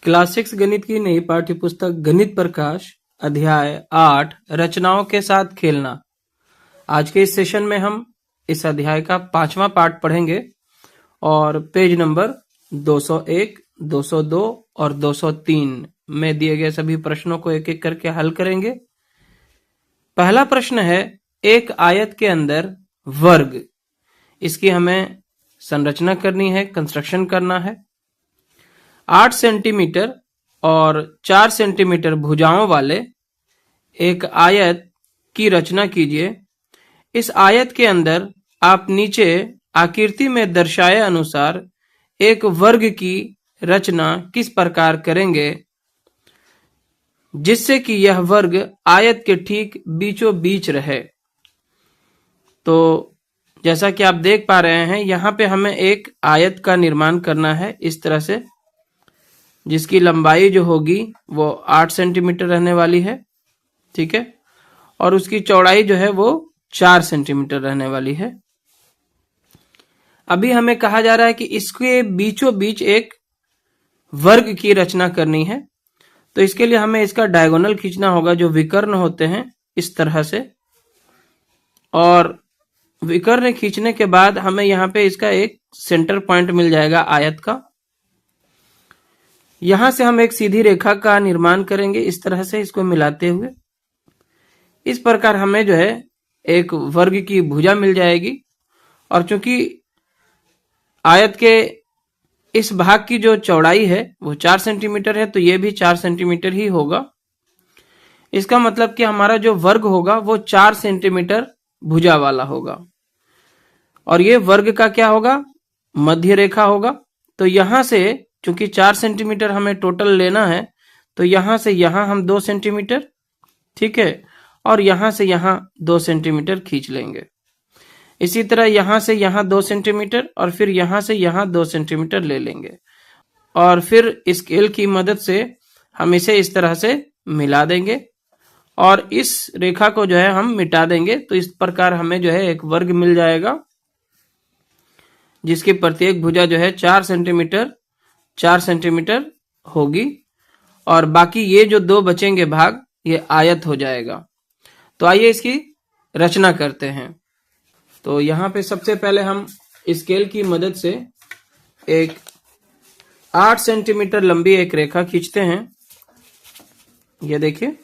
Class 6 गणित की नई पाठ्य पुस्तक गणित प्रकाश अध्याय 8 रचनाओं के साथ खेलना। आज के इस सेशन में हम इस अध्याय का 5वां पाठ पढ़ेंगे और पेज नंबर 201, 202 और 203 में दिए गए सभी प्रश्नों को एक एक करके हल करेंगे। पहला प्रश्न है, एक आयत के अंदर वर्ग, इसकी हमें संरचना करनी है, कंस्ट्रक्शन करना है। 8 सेंटीमीटर और 4 सेंटीमीटर भुजाओं वाले एक आयत की रचना कीजिए। इस आयत के अंदर आप नीचे आकृति में दर्शाए अनुसार एक वर्ग की रचना किस प्रकार करेंगे जिससे कि यह वर्ग आयत के ठीक बीचों बीच रहे। तो जैसा कि आप देख पा रहे हैं, यहाँ पे हमें एक आयत का निर्माण करना है इस तरह से, जिसकी लंबाई जो होगी वो 8 सेंटीमीटर रहने वाली है, ठीक है, और उसकी चौड़ाई जो है वो 4 सेंटीमीटर रहने वाली है। अभी हमें कहा जा रहा है कि इसके बीचों बीच एक वर्ग की रचना करनी है, तो इसके लिए हमें इसका डायगोनल खींचना होगा, जो विकर्ण होते हैं इस तरह से, और विकर्ण खींचने के बाद हमें यहाँ पे इसका एक सेंटर पॉइंट मिल जाएगा आयत का। यहां से हम एक सीधी रेखा का निर्माण करेंगे इस तरह से, इसको मिलाते हुए। इस प्रकार हमें जो है एक वर्ग की भुजा मिल जाएगी, और चूंकि आयत के इस भाग की जो चौड़ाई है वो 4 सेंटीमीटर है, तो ये भी 4 सेंटीमीटर ही होगा। इसका मतलब कि हमारा जो वर्ग होगा वो 4 सेंटीमीटर भुजा वाला होगा, और ये वर्ग का क्या होगा, मध्य रेखा होगा। तो यहां से चूंकि 4 सेंटीमीटर हमें टोटल लेना है, तो यहां से यहां हम 2 सेंटीमीटर, ठीक है, और यहां से यहां 2 सेंटीमीटर खींच लेंगे। इसी तरह यहां से यहां 2 सेंटीमीटर और फिर यहां से यहां 2 सेंटीमीटर ले लेंगे, और फिर स्केल की मदद से हम इसे इस तरह से मिला देंगे और इस रेखा को जो है हम मिटा देंगे। तो इस प्रकार हमें जो है एक वर्ग मिल जाएगा, जिसकी प्रत्येक भुजा जो है 4 सेंटीमीटर होगी, और बाकी ये जो 2 बचेंगे भाग, ये आयत हो जाएगा। तो आइए इसकी रचना करते हैं। तो यहाँ पे सबसे पहले हम स्केल की मदद से एक 8 सेंटीमीटर लंबी एक रेखा खींचते हैं। ये देखिए,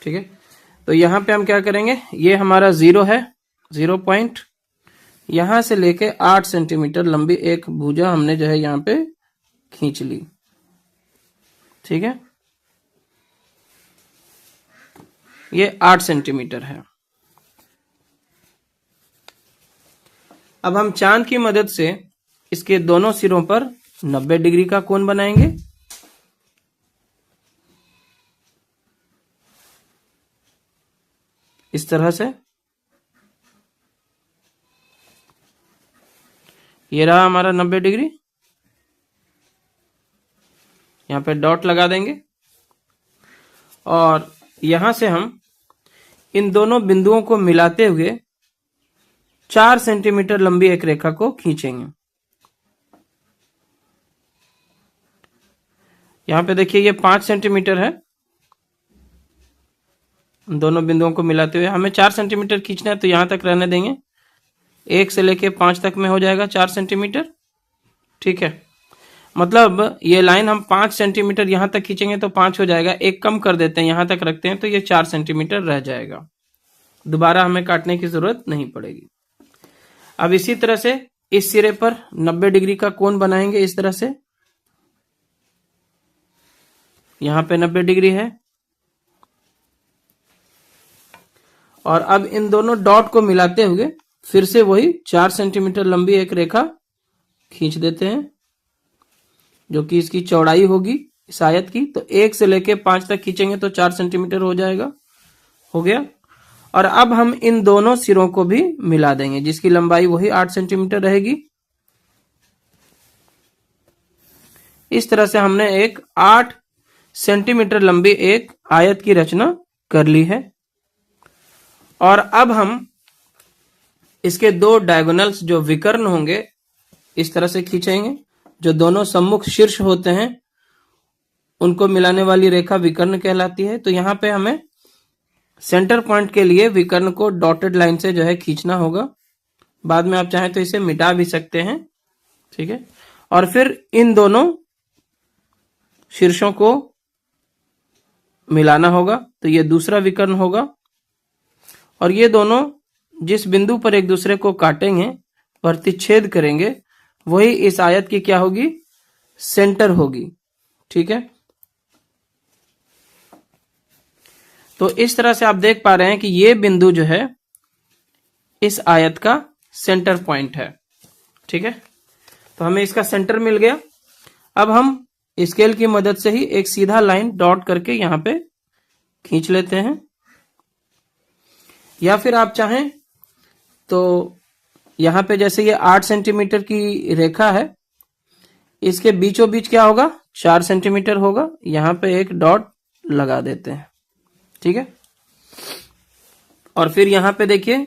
ठीक है। तो यहां पे हम क्या करेंगे, ये हमारा 0 है, 0 पॉइंट, यहां से लेके 8 सेंटीमीटर लंबी एक भुजा हमने जो है यहां पे खींच ली, ठीक है। ये 8 सेंटीमीटर है। अब हम चांद की मदद से इसके दोनों सिरों पर 90 डिग्री का कोण बनाएंगे। इस तरह से ये रहा हमारा 90 डिग्री। यहां पे डॉट लगा देंगे, और यहां से हम इन दोनों बिंदुओं को मिलाते हुए 4 सेंटीमीटर लंबी एक रेखा को खींचेंगे। यहां पे देखिए ये 5 सेंटीमीटर है। दोनों बिंदुओं को मिलाते हुए हमें 4 सेंटीमीटर खींचना है, तो यहां तक रहने देंगे। 1 से लेके 5 तक में हो जाएगा 4 सेंटीमीटर, ठीक है। मतलब ये लाइन हम 5 सेंटीमीटर यहां तक खींचेंगे तो 5 हो जाएगा, एक कम कर देते हैं, यहां तक रखते हैं, तो ये 4 सेंटीमीटर रह जाएगा। दोबारा हमें काटने की जरूरत नहीं पड़ेगी। अब इसी तरह से इस सिरे पर 90 डिग्री का कोण बनाएंगे इस तरह से। यहां पे 90 डिग्री है, और अब इन दोनों डॉट को मिलाते हुए फिर से वही 4 सेंटीमीटर लंबी एक रेखा खींच देते हैं, जो कि इसकी चौड़ाई होगी इस आयत की। तो 1 से लेके 5 तक खींचेंगे तो 4 सेंटीमीटर हो जाएगा, हो गया। और अब हम इन दोनों सिरों को भी मिला देंगे, जिसकी लंबाई वही 8 सेंटीमीटर रहेगी। इस तरह से हमने एक 8 सेंटीमीटर लंबी एक आयत की रचना कर ली है। और अब हम इसके दो डायगोनल्स जो विकर्ण होंगे इस तरह से खींचेंगे। जो दोनों सम्मुख शीर्ष होते हैं उनको मिलाने वाली रेखा विकर्ण कहलाती है। तो यहाँ पे हमें सेंटर पॉइंट के लिए विकर्ण को डॉटेड लाइन से जो है खींचना होगा। बाद में आप चाहें तो इसे मिटा भी सकते हैं, ठीक है। और फिर इन दोनों शीर्षों को मिलाना होगा, तो ये दूसरा विकर्ण होगा। और ये दोनों जिस बिंदु पर एक दूसरे को काटेंगे, प्रतिच्छेद करेंगे, वही इस आयत की क्या होगी, सेंटर होगी, ठीक है। तो इस तरह से आप देख पा रहे हैं कि ये बिंदु जो है इस आयत का सेंटर पॉइंट है, ठीक है। तो हमें इसका सेंटर मिल गया। अब हम स्केल की मदद से ही एक सीधा लाइन डॉट करके यहां पे खींच लेते हैं। या फिर आप चाहें तो यहां पे जैसे ये 8 सेंटीमीटर की रेखा है, इसके बीचों बीच क्या होगा, 4 सेंटीमीटर होगा। यहां पे एक डॉट लगा देते हैं, ठीक है। और फिर यहां पे देखिए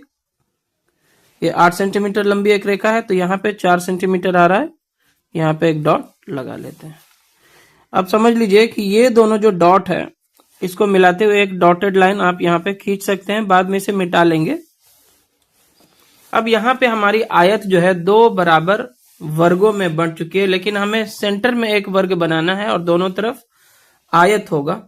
ये 8 सेंटीमीटर लंबी एक रेखा है, तो यहां पे 4 सेंटीमीटर आ रहा है, यहां पे एक डॉट लगा लेते हैं। अब समझ लीजिए कि ये दोनों जो डॉट है इसको मिलाते हुए एक डॉटेड लाइन आप यहां पे खींच सकते हैं, बाद में इसे मिटा लेंगे। अब यहां पे हमारी आयत जो है दो बराबर वर्गों में बंट चुकी है, लेकिन हमें सेंटर में एक वर्ग बनाना है और दोनों तरफ आयत होगा।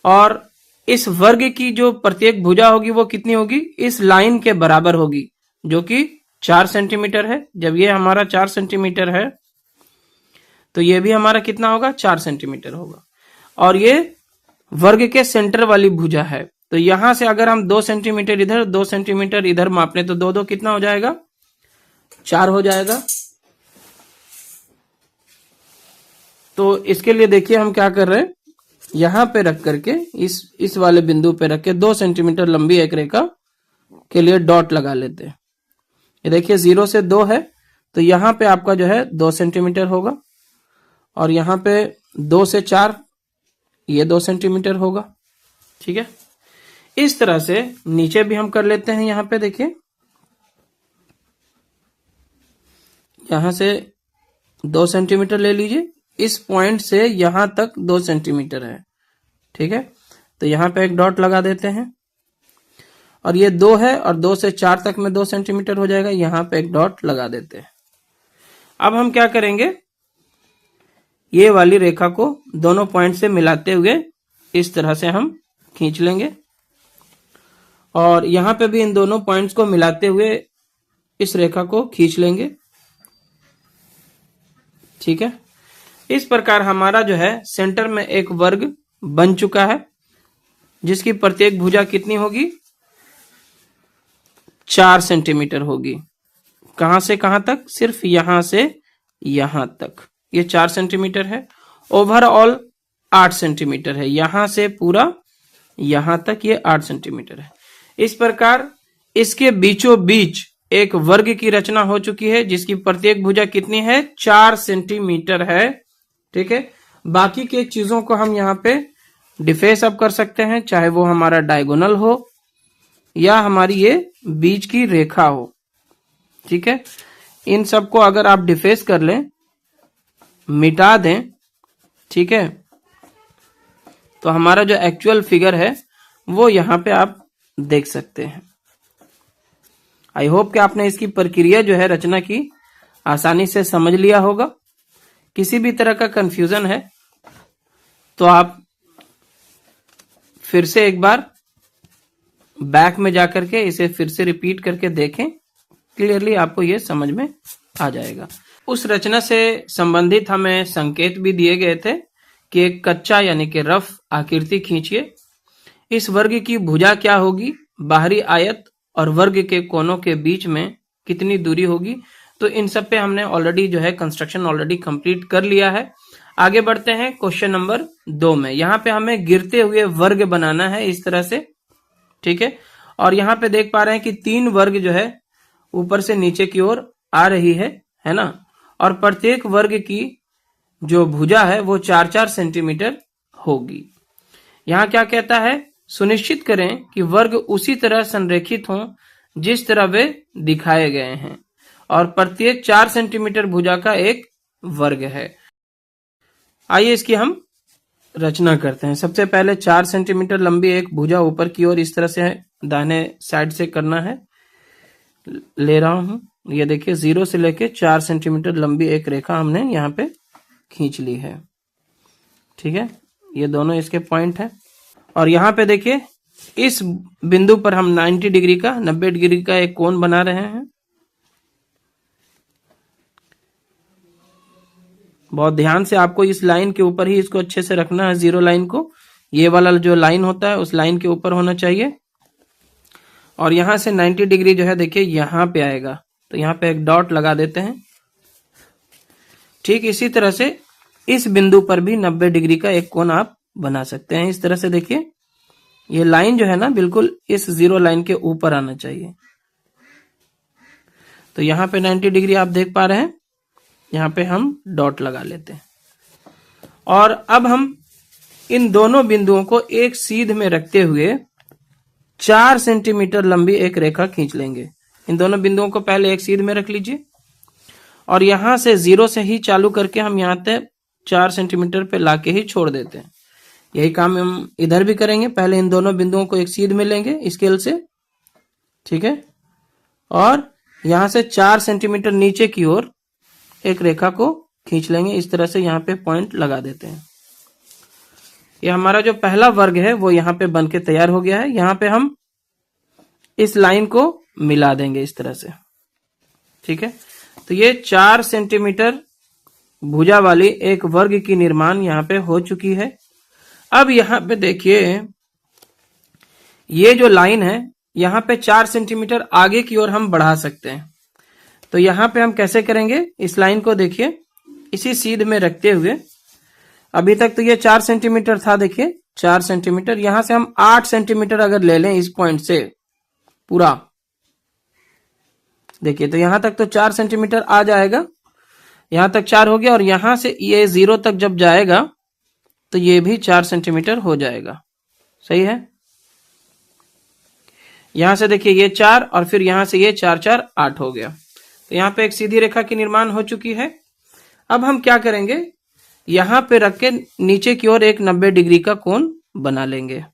और इस वर्ग की जो प्रत्येक भुजा होगी वो कितनी होगी, इस लाइन के बराबर होगी, जो कि 4 सेंटीमीटर है। जब ये हमारा 4 सेंटीमीटर है तो ये भी हमारा कितना होगा, 4 सेंटीमीटर होगा। और ये वर्ग के सेंटर वाली भुजा है, तो यहां से अगर हम 2 सेंटीमीटर इधर 2 सेंटीमीटर इधर माप लें तो दो कितना हो जाएगा, 4 हो जाएगा। तो इसके लिए देखिए हम क्या कर रहे हैं, यहां पे रख करके इस वाले बिंदु पे रख के 2 सेंटीमीटर लंबी एक रेखा के लिए डॉट लगा लेते हैं। ये देखिए 0 से 2 है, तो यहां पे आपका जो है 2 सेंटीमीटर होगा। और यहां पे 2 से 4 ये 2 सेंटीमीटर होगा, ठीक है। इस तरह से नीचे भी हम कर लेते हैं। यहां पे देखिए यहां से 2 सेंटीमीटर ले लीजिए, इस पॉइंट से यहां तक 2 सेंटीमीटर है, ठीक है। तो यहां पे एक डॉट लगा देते हैं। और ये 2 है और 2 से 4 तक में 2 सेंटीमीटर हो जाएगा, यहां पे एक डॉट लगा देते हैं। अब हम क्या करेंगे, ये वाली रेखा को दोनों पॉइंट से मिलाते हुए इस तरह से हम खींच लेंगे। और यहां पे भी इन दोनों पॉइंट्स को मिलाते हुए इस रेखा को खींच लेंगे, ठीक है। इस प्रकार हमारा जो है सेंटर में एक वर्ग बन चुका है, जिसकी प्रत्येक भुजा कितनी होगी, 4 सेंटीमीटर होगी। कहां से कहां तक, सिर्फ यहां से यहां तक ये 4 सेंटीमीटर है। ओवरऑल 8 सेंटीमीटर है, यहां से पूरा यहां तक ये 8 सेंटीमीटर है। इस प्रकार इसके बीचों बीच एक वर्ग की रचना हो चुकी है, जिसकी प्रत्येक भुजा कितनी है, 4 सेंटीमीटर है, ठीक है। बाकी के चीजों को हम यहाँ पे डिफेस अब कर सकते हैं, चाहे वो हमारा डायगोनल हो या हमारी ये बीच की रेखा हो, ठीक है। इन सबको अगर आप डिफेस कर लें, मिटा दें, ठीक है, तो हमारा जो एक्चुअल फिगर है वो यहां पे आप देख सकते हैं। आई होप कि आपने इसकी प्रक्रिया जो है रचना की आसानी से समझ लिया होगा। किसी भी तरह का कंफ्यूजन है तो आप फिर से एक बार बैक में जाकर के इसे फिर से रिपीट करके देखें, क्लियरली आपको ये समझ में आ जाएगा। उस रचना से संबंधित हमें संकेत भी दिए गए थे कि एक कच्चा यानी कि रफ आकृति खींचिए। इस वर्ग की भुजा क्या होगी, बाहरी आयत और वर्ग के कोनों के बीच में कितनी दूरी होगी। तो इन सब पे हमने ऑलरेडी जो है कंस्ट्रक्शन ऑलरेडी कंप्लीट कर लिया है। आगे बढ़ते हैं क्वेश्चन नंबर 2 में। यहाँ पे हमें गिरते हुए वर्ग बनाना है इस तरह से, ठीक है। और यहाँ पे देख पा रहे हैं कि 3 वर्ग जो है ऊपर से नीचे की ओर आ रही है ना। और प्रत्येक वर्ग की जो भुजा है वो 4-4 सेंटीमीटर होगी। यहाँ क्या कहता है, सुनिश्चित करें कि वर्ग उसी तरह संरेखित हों जिस तरह वे दिखाए गए हैं, और प्रत्येक 4 सेंटीमीटर भुजा का एक वर्ग है। आइए इसकी हम रचना करते हैं। सबसे पहले 4 सेंटीमीटर लंबी एक भुजा ऊपर की ओर इस तरह से दाहिने साइड से करना है। ले रहा हूं, ये देखिए 0 से लेके 4 सेंटीमीटर लंबी एक रेखा हमने यहाँ पे खींच ली है। ठीक है, ये दोनों इसके पॉइंट है। और यहाँ पे देखिए इस बिंदु पर हम 90 डिग्री का एक कोण बना रहे हैं। बहुत ध्यान से आपको इस लाइन के ऊपर ही इसको अच्छे से रखना है, 0 लाइन को। ये वाला जो लाइन होता है उस लाइन के ऊपर होना चाहिए। और यहां से 90 डिग्री जो है देखिए यहां पे आएगा, तो यहां पे एक डॉट लगा देते हैं। ठीक इसी तरह से इस बिंदु पर भी 90 डिग्री का एक कोण आप बना सकते हैं। इस तरह से देखिए ये लाइन जो है ना बिल्कुल इस 0 लाइन के ऊपर आना चाहिए। तो यहां पे 90 डिग्री आप देख पा रहे हैं, यहां पे हम डॉट लगा लेते हैं। और अब हम इन दोनों बिंदुओं को एक सीध में रखते हुए 4 सेंटीमीटर लंबी एक रेखा खींच लेंगे। इन दोनों बिंदुओं को पहले एक सीध में रख लीजिए, और यहां से 0 से ही चालू करके हम यहां तक 4 सेंटीमीटर पे लाके ही छोड़ देते हैं। यही काम हम इधर भी करेंगे। पहले इन दोनों बिंदुओं को एक सीध में लेंगे स्केल से, ठीक है, और यहां से 4 सेंटीमीटर नीचे की ओर एक रेखा को खींच लेंगे। इस तरह से यहाँ पे पॉइंट लगा देते हैं। ये हमारा जो पहला वर्ग है वो यहाँ पे बनके तैयार हो गया है। यहाँ पे हम इस लाइन को मिला देंगे इस तरह से, ठीक है। तो ये 4 सेंटीमीटर भुजा वाली एक वर्ग की निर्माण यहाँ पे हो चुकी है। अब यहाँ पे देखिए ये जो लाइन है यहाँ पे 4 सेंटीमीटर आगे की ओर हम बढ़ा सकते हैं। तो यहाँ पे हम कैसे करेंगे, इस लाइन को देखिए इसी सीध में रखते हुए, अभी तक तो ये 4 सेंटीमीटर था, देखिए 4 सेंटीमीटर, यहां से हम 8 सेंटीमीटर अगर ले लें इस पॉइंट से पूरा, देखिए तो यहां तक तो 4 सेंटीमीटर आ जाएगा। यहां तक 4 हो गया, और यहां से ये 0 तक जब जाएगा तो ये भी 4 सेंटीमीटर हो जाएगा। सही है। यहां से देखिए ये 4 और फिर यहां से ये 4 4 8 हो गया। तो यहां पे एक सीधी रेखा की निर्माण हो चुकी है। अब हम क्या करेंगे, यहां पे रख के नीचे की ओर एक 90 डिग्री का कोण बना लेंगे।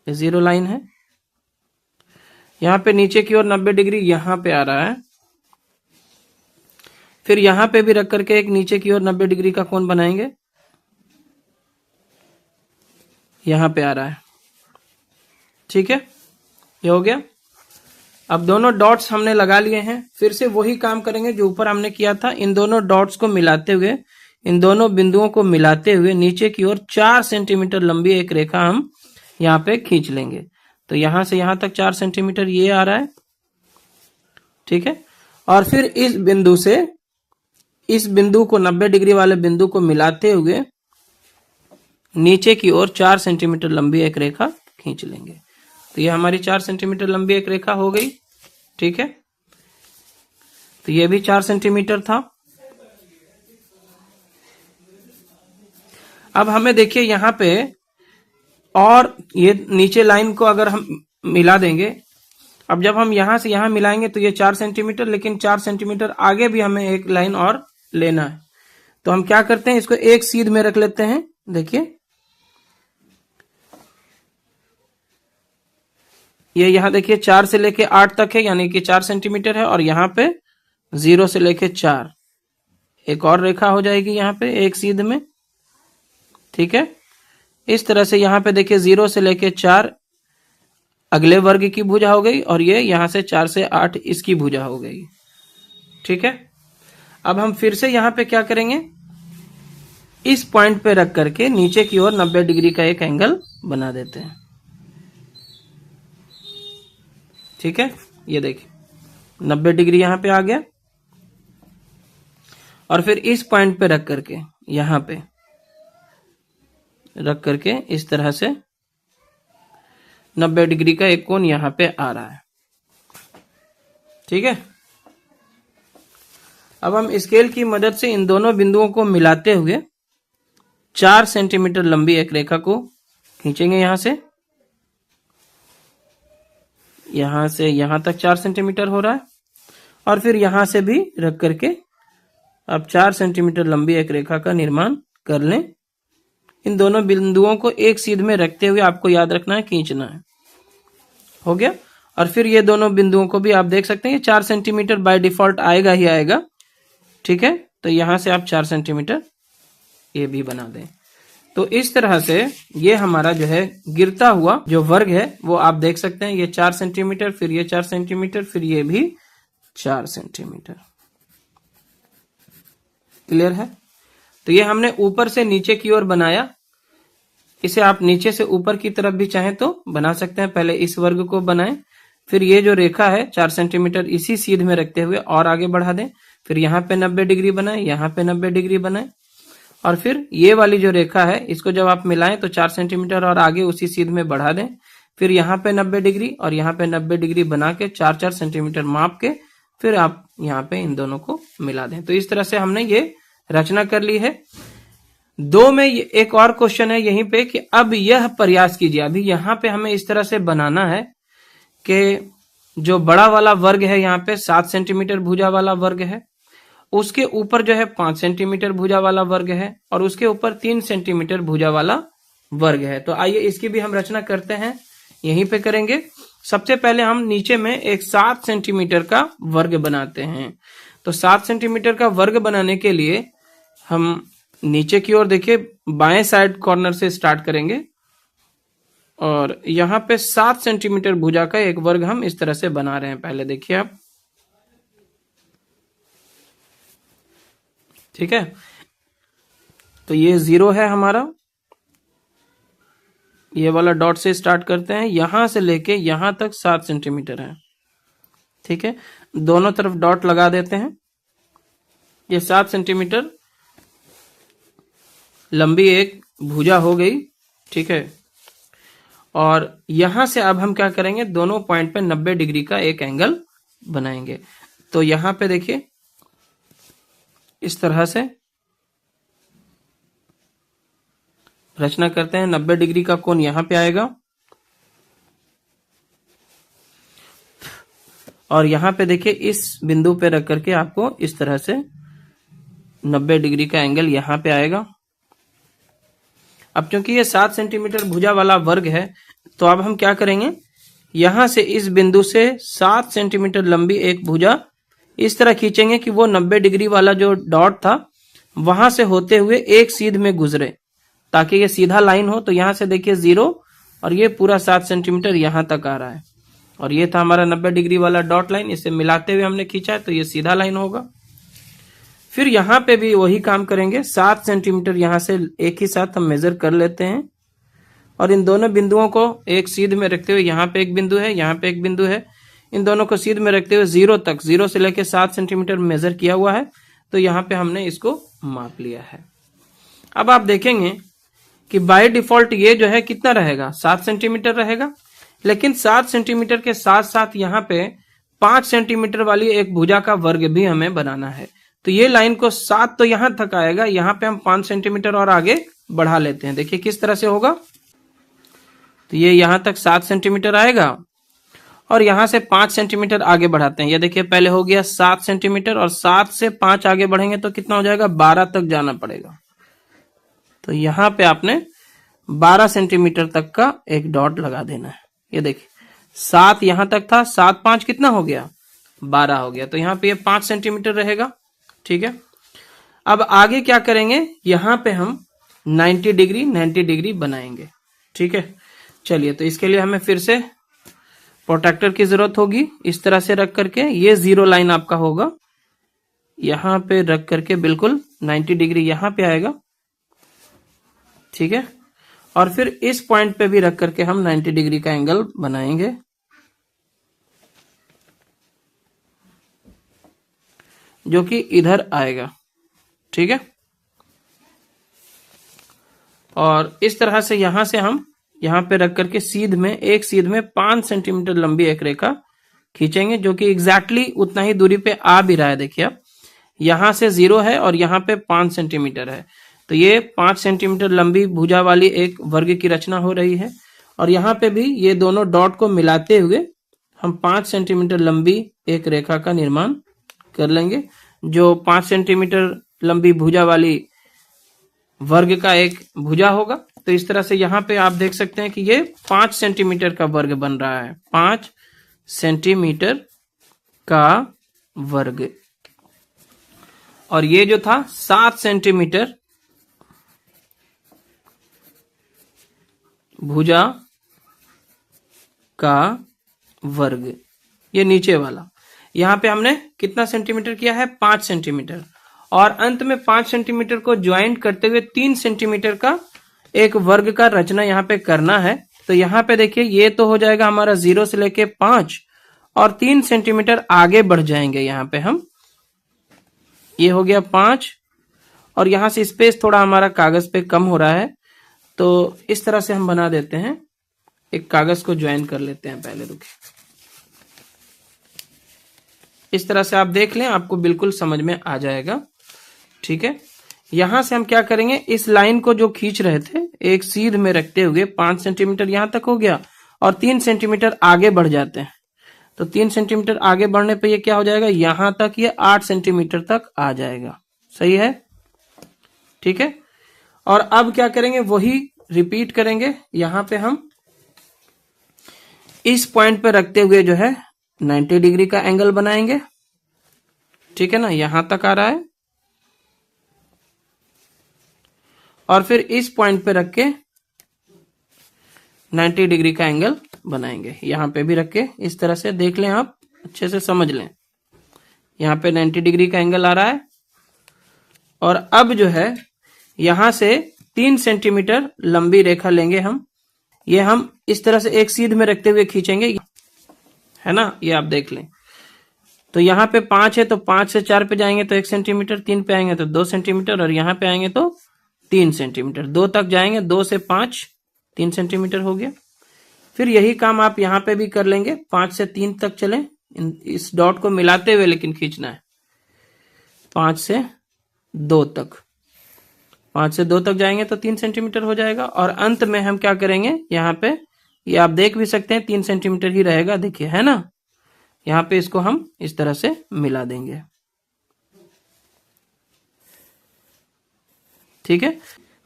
ये 0 लाइन है, यहां पे नीचे की ओर 90 डिग्री यहां पे आ रहा है। फिर यहां पे भी रख करके एक नीचे की ओर 90 डिग्री का कोण बनाएंगे, यहां पे आ रहा है। ठीक है, ये हो गया। अब दोनों डॉट्स हमने लगा लिए हैं। फिर से वही काम करेंगे जो ऊपर हमने किया था। इन दोनों डॉट्स को मिलाते हुए, इन दोनों बिंदुओं को मिलाते हुए नीचे की ओर 4 सेंटीमीटर लंबी एक रेखा हम यहाँ पे खींच लेंगे। तो यहां से यहां तक 4 सेंटीमीटर ये आ रहा है, ठीक है। और फिर इस बिंदु से इस बिंदु को 90 डिग्री वाले बिंदु को मिलाते हुए नीचे की ओर 4 सेंटीमीटर लंबी एक रेखा खींच लेंगे। तो ये हमारी 4 सेंटीमीटर लंबी एक रेखा हो गई, ठीक है। तो ये भी 4 सेंटीमीटर था। अब हमें देखिए यहां पे, और ये नीचे लाइन को अगर हम मिला देंगे, अब जब हम यहां से यहां मिलाएंगे तो ये 4 सेंटीमीटर, लेकिन 4 सेंटीमीटर आगे भी हमें एक लाइन और लेना है। तो हम क्या करते हैं, इसको एक सीध में रख लेते हैं। देखिए ये यहां देखिए 4 से लेके 8 तक है, यानी कि 4 सेंटीमीटर है, और यहां पे 0 से लेके 4 एक और रेखा हो जाएगी यहां पे एक सीध में, ठीक है। इस तरह से यहां पे देखिए 0 से लेके 4 अगले वर्ग की भुजा हो गई, और ये यहां से 4 से 8 इसकी भुजा हो गई, ठीक है। अब हम फिर से यहां पे क्या करेंगे, इस पॉइंट पे रख करके नीचे की ओर 90 डिग्री का एक एंगल बना देते हैं, ठीक है। ये देखिए 90 डिग्री यहां पे आ गया, और फिर इस पॉइंट पे रख करके यहां पे रख करके इस तरह से 90 डिग्री का एक कोण यहां पे आ रहा है, ठीक है। अब हम स्केल की मदद से इन दोनों बिंदुओं को मिलाते हुए 4 सेंटीमीटर लंबी एक रेखा को खींचेंगे यहां से। यहां से यहां तक 4 सेंटीमीटर हो रहा है, और फिर यहां से भी रख करके आप 4 सेंटीमीटर लंबी एक रेखा का निर्माण कर लें। इन दोनों बिंदुओं को एक सीध में रखते हुए आपको याद रखना है, खींचना है। हो गया। और फिर ये दोनों बिंदुओं को भी आप देख सकते हैं 4 सेंटीमीटर बाय डिफॉल्ट आएगा ही आएगा। ठीक है, तो यहां से आप 4 सेंटीमीटर ये भी बना दें। तो इस तरह से ये हमारा जो है गिरता हुआ जो वर्ग है वो आप देख सकते हैं, ये 4 सेंटीमीटर, फिर ये 4 सेंटीमीटर, फिर ये भी 4 सेंटीमीटर। क्लियर है? तो ये हमने ऊपर से नीचे की ओर बनाया। इसे आप नीचे से ऊपर की तरफ भी चाहें तो बना सकते हैं। पहले इस वर्ग को बनाएं, फिर ये जो रेखा है 4 सेंटीमीटर इसी सीध में रखते हुए और आगे बढ़ा दें। फिर यहाँ पे 90 डिग्री बनाएं, यहाँ पे 90 डिग्री बनाएं, और फिर ये वाली जो रेखा है इसको जब आप मिलाएं तो 4 सेंटीमीटर और आगे उसी सीध में बढ़ा दें। फिर यहाँ पे 90 डिग्री और यहाँ पे 90 डिग्री बना के 4-4 सेंटीमीटर माप के फिर आप यहाँ पे इन दोनों को मिला दें। तो इस तरह से हमने ये रचना कर ली है। 2 में एक और क्वेश्चन है यहीं पे कि अब यह प्रयास कीजिए। अभी यहाँ पे हमें इस तरह से बनाना है कि जो बड़ा वाला वर्ग है यहाँ पे 7 सेंटीमीटर भुजा वाला वर्ग है, उसके ऊपर जो है 5 सेंटीमीटर भुजा वाला वर्ग है, और उसके ऊपर 3 सेंटीमीटर भुजा वाला वर्ग है। तो आइए इसकी भी हम रचना करते हैं, यहीं पे करेंगे। सबसे पहले हम नीचे में एक 7 सेंटीमीटर का वर्ग बनाते हैं। तो 7 सेंटीमीटर का वर्ग बनाने के लिए हम नीचे की ओर देखिए बाएं साइड कॉर्नर से स्टार्ट करेंगे, और यहां पे 7 सेंटीमीटर भुजा का एक वर्ग हम इस तरह से बना रहे हैं। पहले देखिए आप, ठीक है। तो ये 0 है हमारा, ये वाला डॉट से स्टार्ट करते हैं, यहां से लेके यहां तक 7 सेंटीमीटर है। ठीक है, दोनों तरफ डॉट लगा देते हैं। ये 7 सेंटीमीटर लंबी एक भुजा हो गई। ठीक है, और यहां से अब हम क्या करेंगे, दोनों पॉइंट पे 90 डिग्री का एक एंगल बनाएंगे। तो यहां पे देखिए इस तरह से रचना करते हैं। 90 डिग्री का कोण यहां पे आएगा, और यहां पे देखिए इस बिंदु पे रख करके आपको इस तरह से 90 डिग्री का एंगल यहां पे आएगा। अब क्योंकि ये 7 सेंटीमीटर भुजा वाला वर्ग है, तो अब हम क्या करेंगे, यहां से इस बिंदु से 7 सेंटीमीटर लंबी एक भुजा इस तरह खींचेंगे कि वो 90 डिग्री वाला जो डॉट था वहां से होते हुए एक सीध में गुजरे, ताकि ये सीधा लाइन हो। तो यहां से देखिए 0 और ये पूरा 7 सेंटीमीटर यहां तक आ रहा है, और ये था हमारा 90 डिग्री वाला डॉट लाइन। इसे मिलाते हुए हमने खींचा है, तो ये सीधा लाइन होगा। फिर यहां पे भी वही काम करेंगे, 7 सेंटीमीटर यहां से एक ही साथ हम मेजर कर लेते हैं, और इन दोनों बिंदुओं को एक सीध में रखते हुए, यहाँ पे एक बिंदु है, यहाँ पे एक बिंदु है, इन दोनों को सीध में रखते हुए 0 तक, 0 से लेकर 7 सेंटीमीटर मेजर किया हुआ है। तो यहाँ पे हमने इसको माप लिया है। अब आप देखेंगे कि बाय डिफॉल्ट ये जो है कितना रहेगा, 7 सेंटीमीटर रहेगा, लेकिन 7 सेंटीमीटर के साथ साथ यहाँ पे 5 सेंटीमीटर वाली एक भुजा का वर्ग भी हमें बनाना है। तो ये लाइन को 7 तो यहां तक आएगा, यहां पे हम 5 सेंटीमीटर और आगे बढ़ा लेते हैं। देखिए किस तरह से होगा। तो ये यहां तक 7 सेंटीमीटर आएगा, और यहां से 5 सेंटीमीटर आगे बढ़ाते हैं। ये देखिए पहले हो गया 7 सेंटीमीटर, और 7 से 5 आगे बढ़ेंगे तो कितना हो जाएगा, 12 तक जाना पड़ेगा। तो यहां पे आपने 12 सेंटीमीटर तक का एक डॉट लगा देना है। ये देखिए 7 यहां तक था, 7 5 कितना हो गया, 12 हो गया। तो यहाँ पे ये 5 सेंटीमीटर रहेगा। ठीक है, अब आगे क्या करेंगे, यहां पे हम 90 डिग्री बनाएंगे। ठीक है, चलिए तो इसके लिए हमें फिर से प्रोट्रैक्टर की जरूरत होगी। इस तरह से रख करके ये 0 लाइन आपका होगा, यहां पे रख करके बिल्कुल 90 डिग्री यहां पे आएगा। ठीक है, और फिर इस पॉइंट पे भी रख करके हम 90 डिग्री का एंगल बनाएंगे। जो कि इधर आएगा। ठीक है, और इस तरह से यहां से हम यहां पे रख करके एक सीध में 5 सेंटीमीटर लंबी एक रेखा खींचेंगे, जो कि एग्जैक्टली उतना ही दूरी पे आ भी रहा है। देखिए अब यहां से 0 है और यहां पे 5 सेंटीमीटर है, तो ये 5 सेंटीमीटर लंबी भुजा वाली एक वर्ग की रचना हो रही है। और यहाँ पे भी ये दोनों डॉट को मिलाते हुए हम 5 सेंटीमीटर लंबी एक रेखा का निर्माण कर लेंगे, जो 5 सेंटीमीटर लंबी भुजा वाली वर्ग का एक भुजा होगा। तो इस तरह से यहाँ पे आप देख सकते हैं कि ये 5 सेंटीमीटर का वर्ग बन रहा है, 5 सेंटीमीटर का वर्ग। और ये जो था 7 सेंटीमीटर भुजा का वर्ग, ये नीचे वाला। यहां पे हमने कितना सेंटीमीटर किया है, 5 सेंटीमीटर। और अंत में 5 सेंटीमीटर को ज्वाइंट करते हुए 3 सेंटीमीटर का एक वर्ग का रचना यहाँ पे करना है। तो यहाँ पे देखिए ये तो हो जाएगा हमारा 0 से लेके 5 और 3 सेंटीमीटर आगे बढ़ जाएंगे यहाँ पे हम। ये हो गया 5 और यहां से स्पेस थोड़ा हमारा कागज पे कम हो रहा है, तो इस तरह से हम बना देते हैं। एक कागज को ज्वाइन कर लेते हैं पहले, रुकिए। इस तरह से आप देख लें, आपको बिल्कुल समझ में आ जाएगा। ठीक है, यहां से हम क्या करेंगे, इस लाइन को जो खींच रहे थे एक सीध में रखते हुए 5 सेंटीमीटर यहां तक हो गया और 3 सेंटीमीटर आगे बढ़ जाते हैं। तो 3 सेंटीमीटर आगे बढ़ने पे ये क्या हो जाएगा, यहां तक ये 8 सेंटीमीटर तक आ जाएगा। सही है, ठीक है। और अब क्या करेंगे, वही रिपीट करेंगे। यहां पे हम इस पॉइंट पे रखते हुए जो है 90 डिग्री का एंगल बनाएंगे। ठीक है ना, यहां तक आ रहा है। और फिर इस पॉइंट पे रख के 90 डिग्री का एंगल बनाएंगे। यहां पे भी रख के इस तरह से देख लें, आप अच्छे से समझ लें। यहां पे 90 डिग्री का एंगल आ रहा है। और अब जो है यहां से 3 सेंटीमीटर लंबी रेखा लेंगे हम। ये हम इस तरह से एक सीध में रखते हुए खींचेंगे, है ना, ये आप देख लें। तो यहाँ पे 5 है तो 5 से 4 पे जाएंगे तो 1 सेंटीमीटर, 3 पे आएंगे तो 2 सेंटीमीटर और यहाँ पे आएंगे तो 3 सेंटीमीटर। 2 तक जाएंगे, 2 से 5 3 सेंटीमीटर हो गया। फिर यही काम आप यहाँ पे भी कर लेंगे, 5 से 3 तक चलें, इस डॉट को मिलाते हुए लेकिन खींचना है। 5 से 2 तक, 5 से 2 तक जाएंगे तो 3 सेंटीमीटर हो जाएगा। और अंत में हम क्या करेंगे, यहाँ पे ये आप देख भी सकते हैं 3 सेंटीमीटर ही रहेगा, देखिए, है ना। यहाँ पे इसको हम इस तरह से मिला देंगे। ठीक है,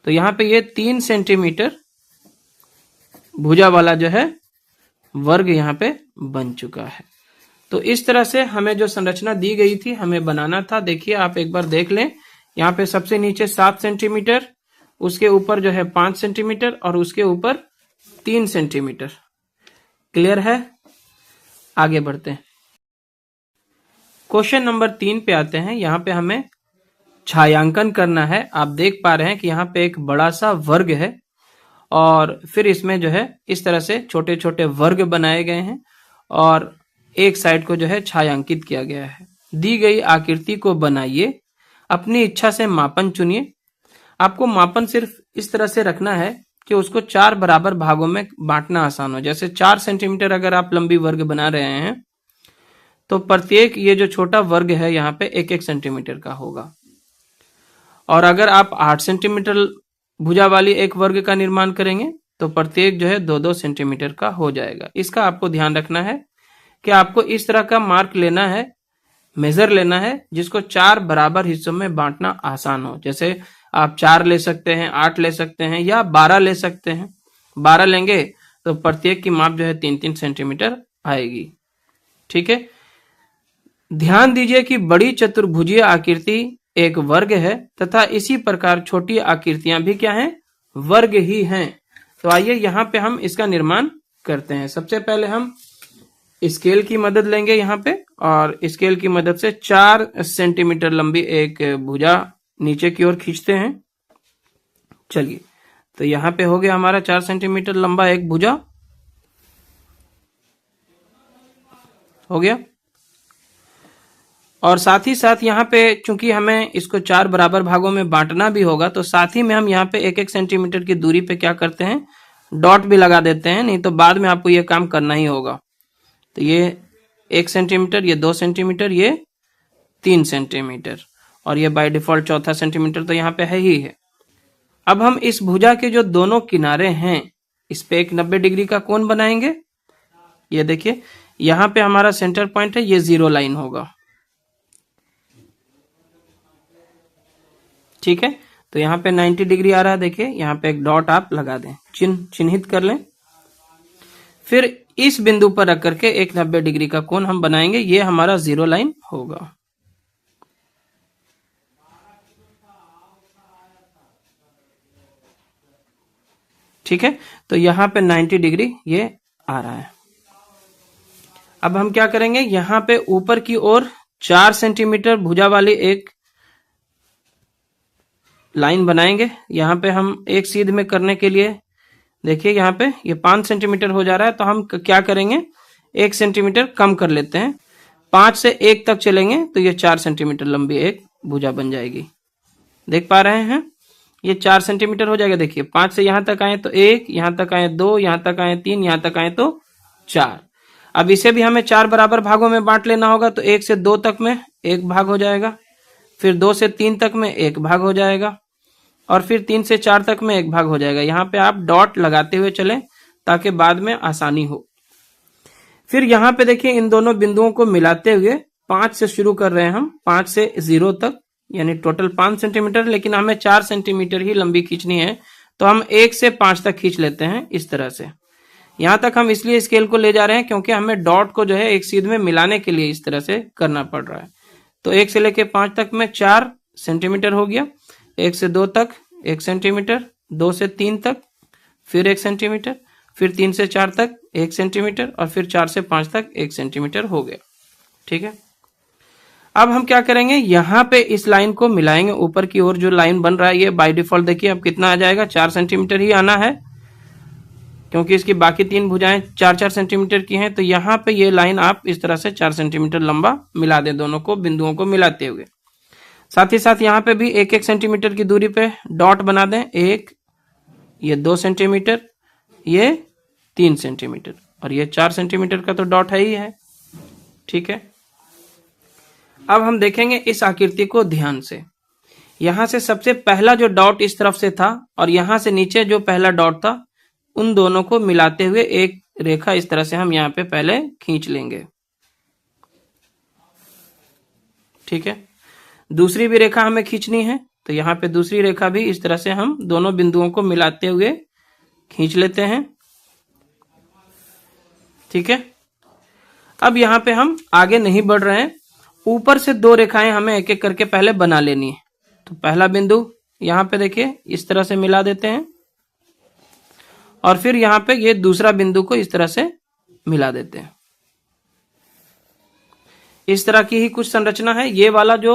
तो यहाँ पे ये 3 सेंटीमीटर भुजा वाला जो है वर्ग यहाँ पे बन चुका है। तो इस तरह से हमें जो संरचना दी गई थी हमें बनाना था। देखिए आप एक बार देख लें, यहाँ पे सबसे नीचे 7 सेंटीमीटर, उसके ऊपर जो है 5 सेंटीमीटर और उसके ऊपर 3 सेंटीमीटर। क्लियर है, आगे बढ़ते हैं। क्वेश्चन नंबर 3 पे आते हैं। यहाँ पे हमें छायांकन करना है। आप देख पा रहे हैं कि यहाँ पे एक बड़ा सा वर्ग है और फिर इसमें जो है इस तरह से छोटे छोटे वर्ग बनाए गए हैं और एक साइड को जो है छायांकित किया गया है। दी गई आकृति को बनाइए, अपनी इच्छा से मापन चुनिए। आपको मापन सिर्फ इस तरह से रखना है कि उसको 4 बराबर भागों में बांटना आसान हो। जैसे 4 सेंटीमीटर अगर आप लंबी वर्ग बना रहे हैं तो प्रत्येक ये जो छोटा वर्ग है यहाँ पे 1-1 सेंटीमीटर का होगा। और अगर आप 8 सेंटीमीटर भुजा वाली एक वर्ग का निर्माण करेंगे तो प्रत्येक जो है 2-2 सेंटीमीटर का हो जाएगा। इसका आपको ध्यान रखना है कि आपको इस तरह का मार्क लेना है, मेजर लेना है, जिसको 4 बराबर हिस्सों में बांटना आसान हो। जैसे आप 4 ले सकते हैं, 8 ले सकते हैं या 12 ले सकते हैं। 12 लेंगे तो प्रत्येक की माप जो है 3-3 सेंटीमीटर आएगी। ठीक है, ध्यान दीजिए कि बड़ी चतुर्भुजीय आकृति एक वर्ग है तथा इसी प्रकार छोटी आकृतियां भी क्या हैं, वर्ग ही हैं। तो आइए यहाँ पे हम इसका निर्माण करते हैं। सबसे पहले हम स्केल की मदद लेंगे यहाँ पे और स्केल की मदद से 4 सेंटीमीटर लंबी एक भुजा नीचे की ओर खींचते हैं। चलिए, तो यहाँ पे हो गया हमारा 4 सेंटीमीटर लंबा एक भुजा हो गया। और साथ ही साथ यहाँ पे चूंकि हमें इसको 4 बराबर भागों में बांटना भी होगा तो साथ ही में हम यहाँ पे 1-1 सेंटीमीटर की दूरी पे क्या करते हैं, डॉट भी लगा देते हैं, नहीं तो बाद में आपको ये काम करना ही होगा। तो ये 1 सेंटीमीटर, ये 2 सेंटीमीटर, ये 3 सेंटीमीटर और ये बाय डिफॉल्ट चौथा सेंटीमीटर तो यहाँ पे है ही है। अब हम इस भुजा के जो दोनों किनारे हैं इस पे एक 90 डिग्री का कोण बनाएंगे। ये देखिए, यहां पे हमारा सेंटर पॉइंट है, ये 0 लाइन होगा। ठीक है, तो यहाँ पे 90 डिग्री आ रहा है, देखिए यहाँ पे एक डॉट आप लगा दें, चिन्हित कर लें। फिर इस बिंदु पर रख करके एक 90 डिग्री का कोण हम बनाएंगे, ये हमारा 0 लाइन होगा। ठीक है, तो यहां पे 90 डिग्री ये आ रहा है। अब हम क्या करेंगे, यहां पे ऊपर की ओर 4 सेंटीमीटर भुजा वाली एक लाइन बनाएंगे। यहां पे हम एक सीध में करने के लिए देखिए यहाँ पे ये 5 सेंटीमीटर हो जा रहा है, तो हम क्या करेंगे, 1 सेंटीमीटर कम कर लेते हैं। 5 से 1 तक चलेंगे तो ये 4 सेंटीमीटर लंबी एक भुजा बन जाएगी। देख पा रहे हैं, ये 4 सेंटीमीटर हो जाएगा। देखिए 5 से यहां तक आए तो 1, यहां तक आए 2, यहां तक आए 3, यहां तक आए तो 4। अब इसे भी हमें 4 बराबर भागों में बांट लेना होगा, तो 1 से 2 तक में 1 भाग हो जाएगा, फिर 2 से 3 तक में 1 भाग हो जाएगा, और फिर 3 से 4 तक में 1 भाग हो जाएगा। यहाँ पे आप डॉट लगाते हुए चलें ताकि बाद में आसानी हो। फिर यहाँ पे देखिए इन दोनों बिंदुओं को मिलाते हुए 5 से शुरू कर रहे हैं हम, 5 से 0 तक, यानी टोटल 5 सेंटीमीटर, लेकिन हमें 4 सेंटीमीटर ही लंबी खींचनी है, तो हम 1 से 5 तक खींच लेते हैं इस तरह से। यहां तक हम इसलिए स्केल को ले जा रहे हैं क्योंकि हमें डॉट को जो है एक सीध में मिलाने के लिए इस तरह से करना पड़ रहा है। तो 1 से लेके 5 तक में 4 सेंटीमीटर हो गया, 1 से 2 तक 1 सेंटीमीटर, 2 से 3 तक फिर 1 सेंटीमीटर, फिर 3 से 4 तक 1 सेंटीमीटर, और फिर 4 से 5 तक 1 सेंटीमीटर हो गया। ठीक है, अब हम क्या करेंगे, यहां पे इस लाइन को मिलाएंगे। ऊपर की ओर जो लाइन बन रहा है ये बाय डिफॉल्ट देखिए अब कितना आ जाएगा, 4 सेंटीमीटर ही आना है, क्योंकि इसकी बाकी 3 भुजाएं 4-4 सेंटीमीटर की हैं। तो यहाँ पे ये लाइन आप इस तरह से 4 सेंटीमीटर लंबा मिला दें, दोनों को बिंदुओं को मिलाते हुए। साथ ही साथ यहाँ पे भी 1-1 सेंटीमीटर की दूरी पे डॉट बना दें, 1, ये 2 सेंटीमीटर, ये 3 सेंटीमीटर, और ये 4 सेंटीमीटर का तो डॉट है ही है। ठीक है, अब हम देखेंगे इस आकृति को ध्यान से। यहां से सबसे पहला जो डॉट इस तरफ से था और यहां से नीचे जो पहला डॉट था, उन दोनों को मिलाते हुए एक रेखा इस तरह से हम यहां पे पहले खींच लेंगे। ठीक है, दूसरी भी रेखा हमें खींचनी है, तो यहां पे दूसरी रेखा भी इस तरह से हम दोनों बिंदुओं को मिलाते हुए खींच लेते हैं। ठीक है, अब यहां पे हम आगे नहीं बढ़ रहे हैं, ऊपर से 2 रेखाएं हमें एक एक करके पहले बना लेनी है। तो पहला बिंदु यहां पे देखिए इस तरह से मिला देते हैं, और फिर यहां पे ये दूसरा बिंदु को इस तरह से मिला देते हैं। इस तरह की ही कुछ संरचना है। ये वाला जो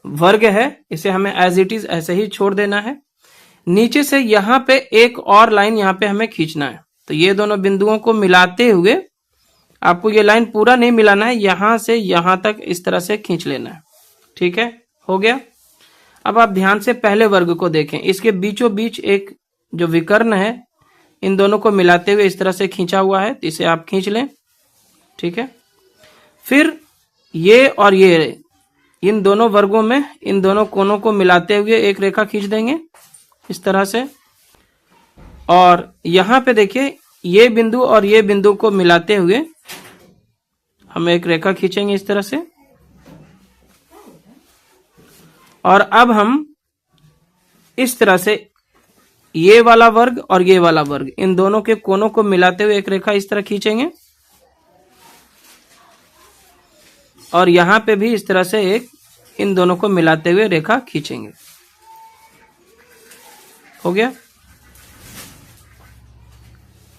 वर्ग है इसे हमें एज इट इज ऐसे ही छोड़ देना है। नीचे से यहां पे एक और लाइन यहां पे हमें खींचना है, तो ये दोनों बिंदुओं को मिलाते हुए आपको ये लाइन पूरा नहीं मिलाना है, यहां से यहां तक इस तरह से खींच लेना है। ठीक है, हो गया। अब आप ध्यान से पहले वर्ग को देखें, इसके बीचों बीच एक जो विकर्ण है, इन दोनों को मिलाते हुए इस तरह से खींचा हुआ है, तो इसे आप खींच लें। ठीक है, फिर ये और ये, इन दोनों वर्गों में इन दोनों कोनों को मिलाते हुए एक रेखा खींच देंगे इस तरह से। और यहां पे देखिए ये बिंदु और ये बिंदु को मिलाते हुए हम एक रेखा खींचेंगे इस तरह से। और अब हम इस तरह से ये वाला वर्ग और ये वाला वर्ग, इन दोनों के कोनों को मिलाते हुए एक रेखा इस तरह खींचेंगे, और यहां पे भी इस तरह से एक इन दोनों को मिलाते हुए रेखा खींचेंगे। हो गया।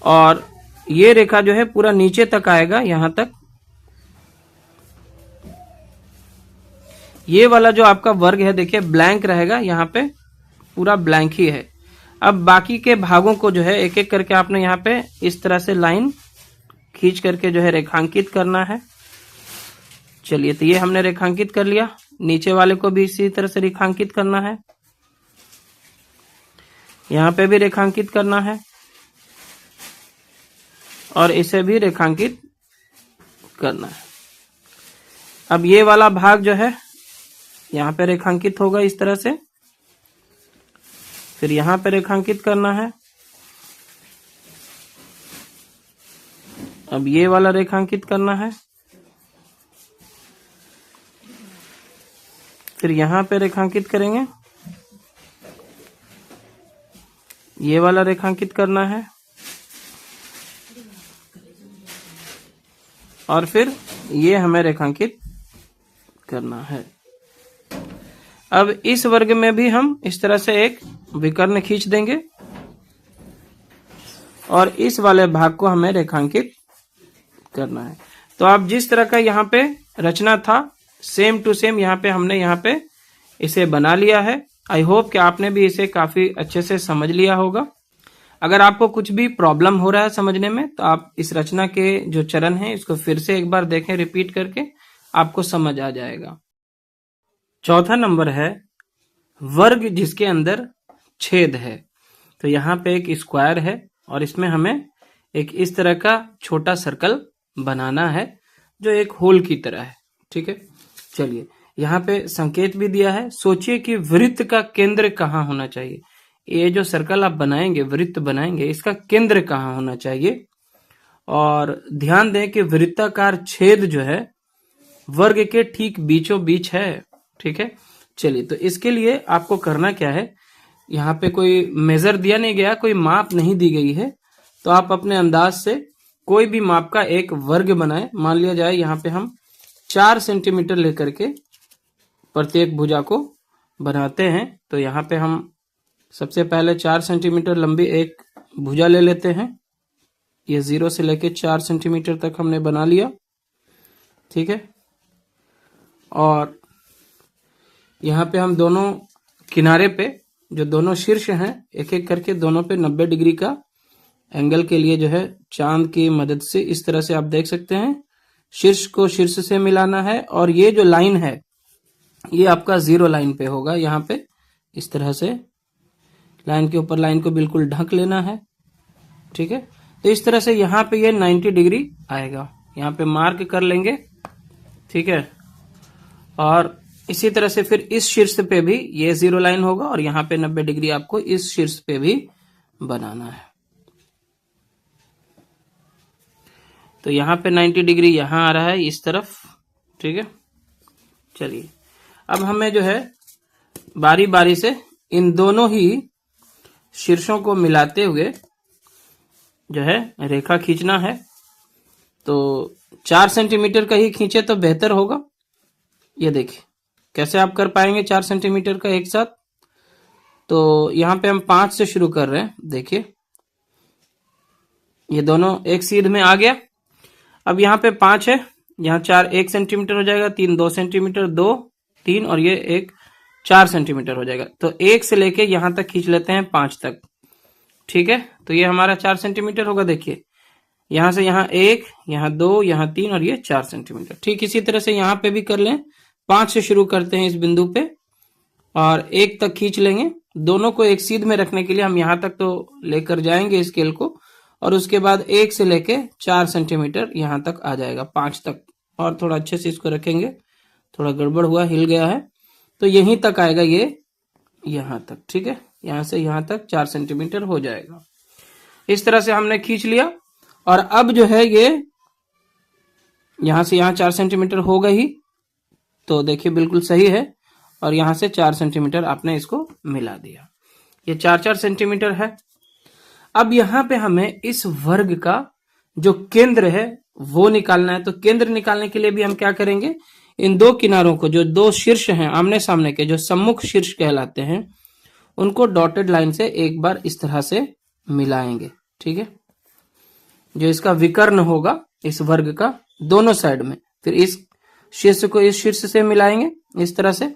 और ये रेखा जो है पूरा नीचे तक आएगा, यहां तक। ये वाला जो आपका वर्ग है देखिए ब्लैंक रहेगा, यहां पे पूरा ब्लैंक ही है। अब बाकी के भागों को जो है एक एक करके आपने यहाँ पे इस तरह से लाइन खींच करके जो है रेखांकित करना है। चलिए, तो ये हमने रेखांकित कर लिया, नीचे वाले को भी इसी तरह से रेखांकित करना है, यहाँ पे भी रेखांकित करना है, और इसे भी रेखांकित करना है। अब ये वाला भाग जो है यहाँ पे रेखांकित होगा इस तरह से, फिर यहाँ पे रेखांकित करना है, अब ये वाला रेखांकित करना है, फिर यहां पे रेखांकित करेंगे, ये वाला रेखांकित करना है, और फिर ये हमें रेखांकित करना है। अब इस वर्ग में भी हम इस तरह से एक विकर्ण खींच देंगे और इस वाले भाग को हमें रेखांकित करना है। तो आप जिस तरह का यहाँ पे रचना था सेम टू सेम यहाँ पे हमने यहाँ पे इसे बना लिया है। आई होप कि आपने भी इसे काफी अच्छे से समझ लिया होगा। अगर आपको कुछ भी प्रॉब्लम हो रहा है समझने में तो आप इस रचना के जो चरण हैं इसको फिर से एक बार देखें रिपीट करके, आपको समझ आ जाएगा। चौथा नंबर है वर्ग जिसके अंदर छेद है। तो यहाँ पे एक स्क्वायर है और इसमें हमें एक इस तरह का छोटा सर्कल बनाना है जो एक होल की तरह है। ठीक है, चलिए यहाँ पे संकेत भी दिया है। सोचिए कि वृत्त का केंद्र कहाँ होना चाहिए। ये जो सर्कल आप बनाएंगे, वृत्त बनाएंगे, इसका केंद्र कहाँ होना चाहिए। और ध्यान दें कि वृत्ताकार छेद जो है वर्ग के ठीक बीचों बीच है। ठीक है, चलिए तो इसके लिए आपको करना क्या है, यहाँ पे कोई मेजर दिया नहीं गया, कोई माप नहीं दी गई है, तो आप अपने अंदाज से कोई भी माप का एक वर्ग बनाएं। मान लिया जाए यहाँ पे हम 4 सेंटीमीटर लेकर के प्रत्येक भुजा को बनाते हैं। तो यहाँ पे हम सबसे पहले 4 सेंटीमीटर लंबी एक भुजा ले लेते हैं। ये 0 से लेके 4 सेंटीमीटर तक हमने बना लिया। ठीक है, और यहाँ पे हम दोनों किनारे पे जो दोनों शीर्ष हैं एक एक करके दोनों पे 90 डिग्री का एंगल के लिए जो है चांद की मदद से इस तरह से आप देख सकते हैं शीर्ष को शीर्ष से मिलाना है। और ये जो लाइन है ये आपका 0 लाइन पे होगा। यहाँ पे इस तरह से लाइन के ऊपर लाइन को बिल्कुल ढक लेना है। ठीक है, तो इस तरह से यहाँ पे ये 90 डिग्री आएगा, यहाँ पे मार्क कर लेंगे। ठीक है, और इसी तरह से फिर इस शीर्ष पे भी ये 0 लाइन होगा और यहाँ पे 90 डिग्री आपको इस शीर्ष पे भी बनाना है। तो यहाँ पे 90 डिग्री यहाँ आ रहा है इस तरफ। ठीक है, चलिए अब हमें जो है बारी बारी से इन दोनों ही शीर्षों को मिलाते हुए जो है रेखा खींचना है। तो 4 सेंटीमीटर का ही खींचे तो बेहतर होगा। ये देखिए कैसे आप कर पाएंगे 4 सेंटीमीटर का एक साथ। तो यहाँ पे हम 5 से शुरू कर रहे हैं। देखिए ये दोनों एक सीध में आ गया। अब यहाँ पे 5 है, यहाँ 4 1 सेंटीमीटर हो जाएगा, 3 2 सेंटीमीटर, 2 3 और ये 1 4 सेंटीमीटर हो जाएगा। तो 1 से लेके यहाँ तक खींच लेते हैं 5 तक। ठीक है, तो ये हमारा 4 सेंटीमीटर होगा। देखिए यहाँ से यहाँ 1, यहाँ 2, यहाँ 3 और ये 4 सेंटीमीटर। ठीक इसी तरह से यहाँ पे भी कर लें। 5 से शुरू करते हैं इस बिंदु पे और 1 तक खींच लेंगे। दोनों को एक सीध में रखने के लिए हम यहाँ तक तो लेकर जाएंगे स्केल को, और उसके बाद 1 से लेके 4 सेंटीमीटर यहाँ तक आ जाएगा, 5 तक। और थोड़ा अच्छे से इसको रखेंगे, थोड़ा गड़बड़ हुआ, हिल गया है। तो यहीं तक आएगा ये यहाँ तक। ठीक है, यहाँ से यहाँ तक 4 सेंटीमीटर हो जाएगा। इस तरह से हमने खींच लिया। और अब जो है ये यहाँ से यहाँ 4 सेंटीमीटर होगा ही। तो देखिए बिल्कुल सही है। और यहाँ से 4 सेंटीमीटर आपने इसको मिला दिया। ये 4-4 सेंटीमीटर है। अब यहाँ पे हमें इस वर्ग का जो केंद्र है वो निकालना है। तो केंद्र निकालने के लिए भी हम क्या करेंगे, इन दो किनारों को, जो दो शीर्ष हैं आमने सामने के, जो सम्मुख शीर्ष कहलाते हैं, उनको डॉटेड लाइन से एक बार इस तरह से मिलाएंगे। ठीक है, जो इसका विकर्ण होगा इस वर्ग का दोनों साइड में, फिर इस शीर्ष को इस शीर्ष से मिलाएंगे इस तरह से।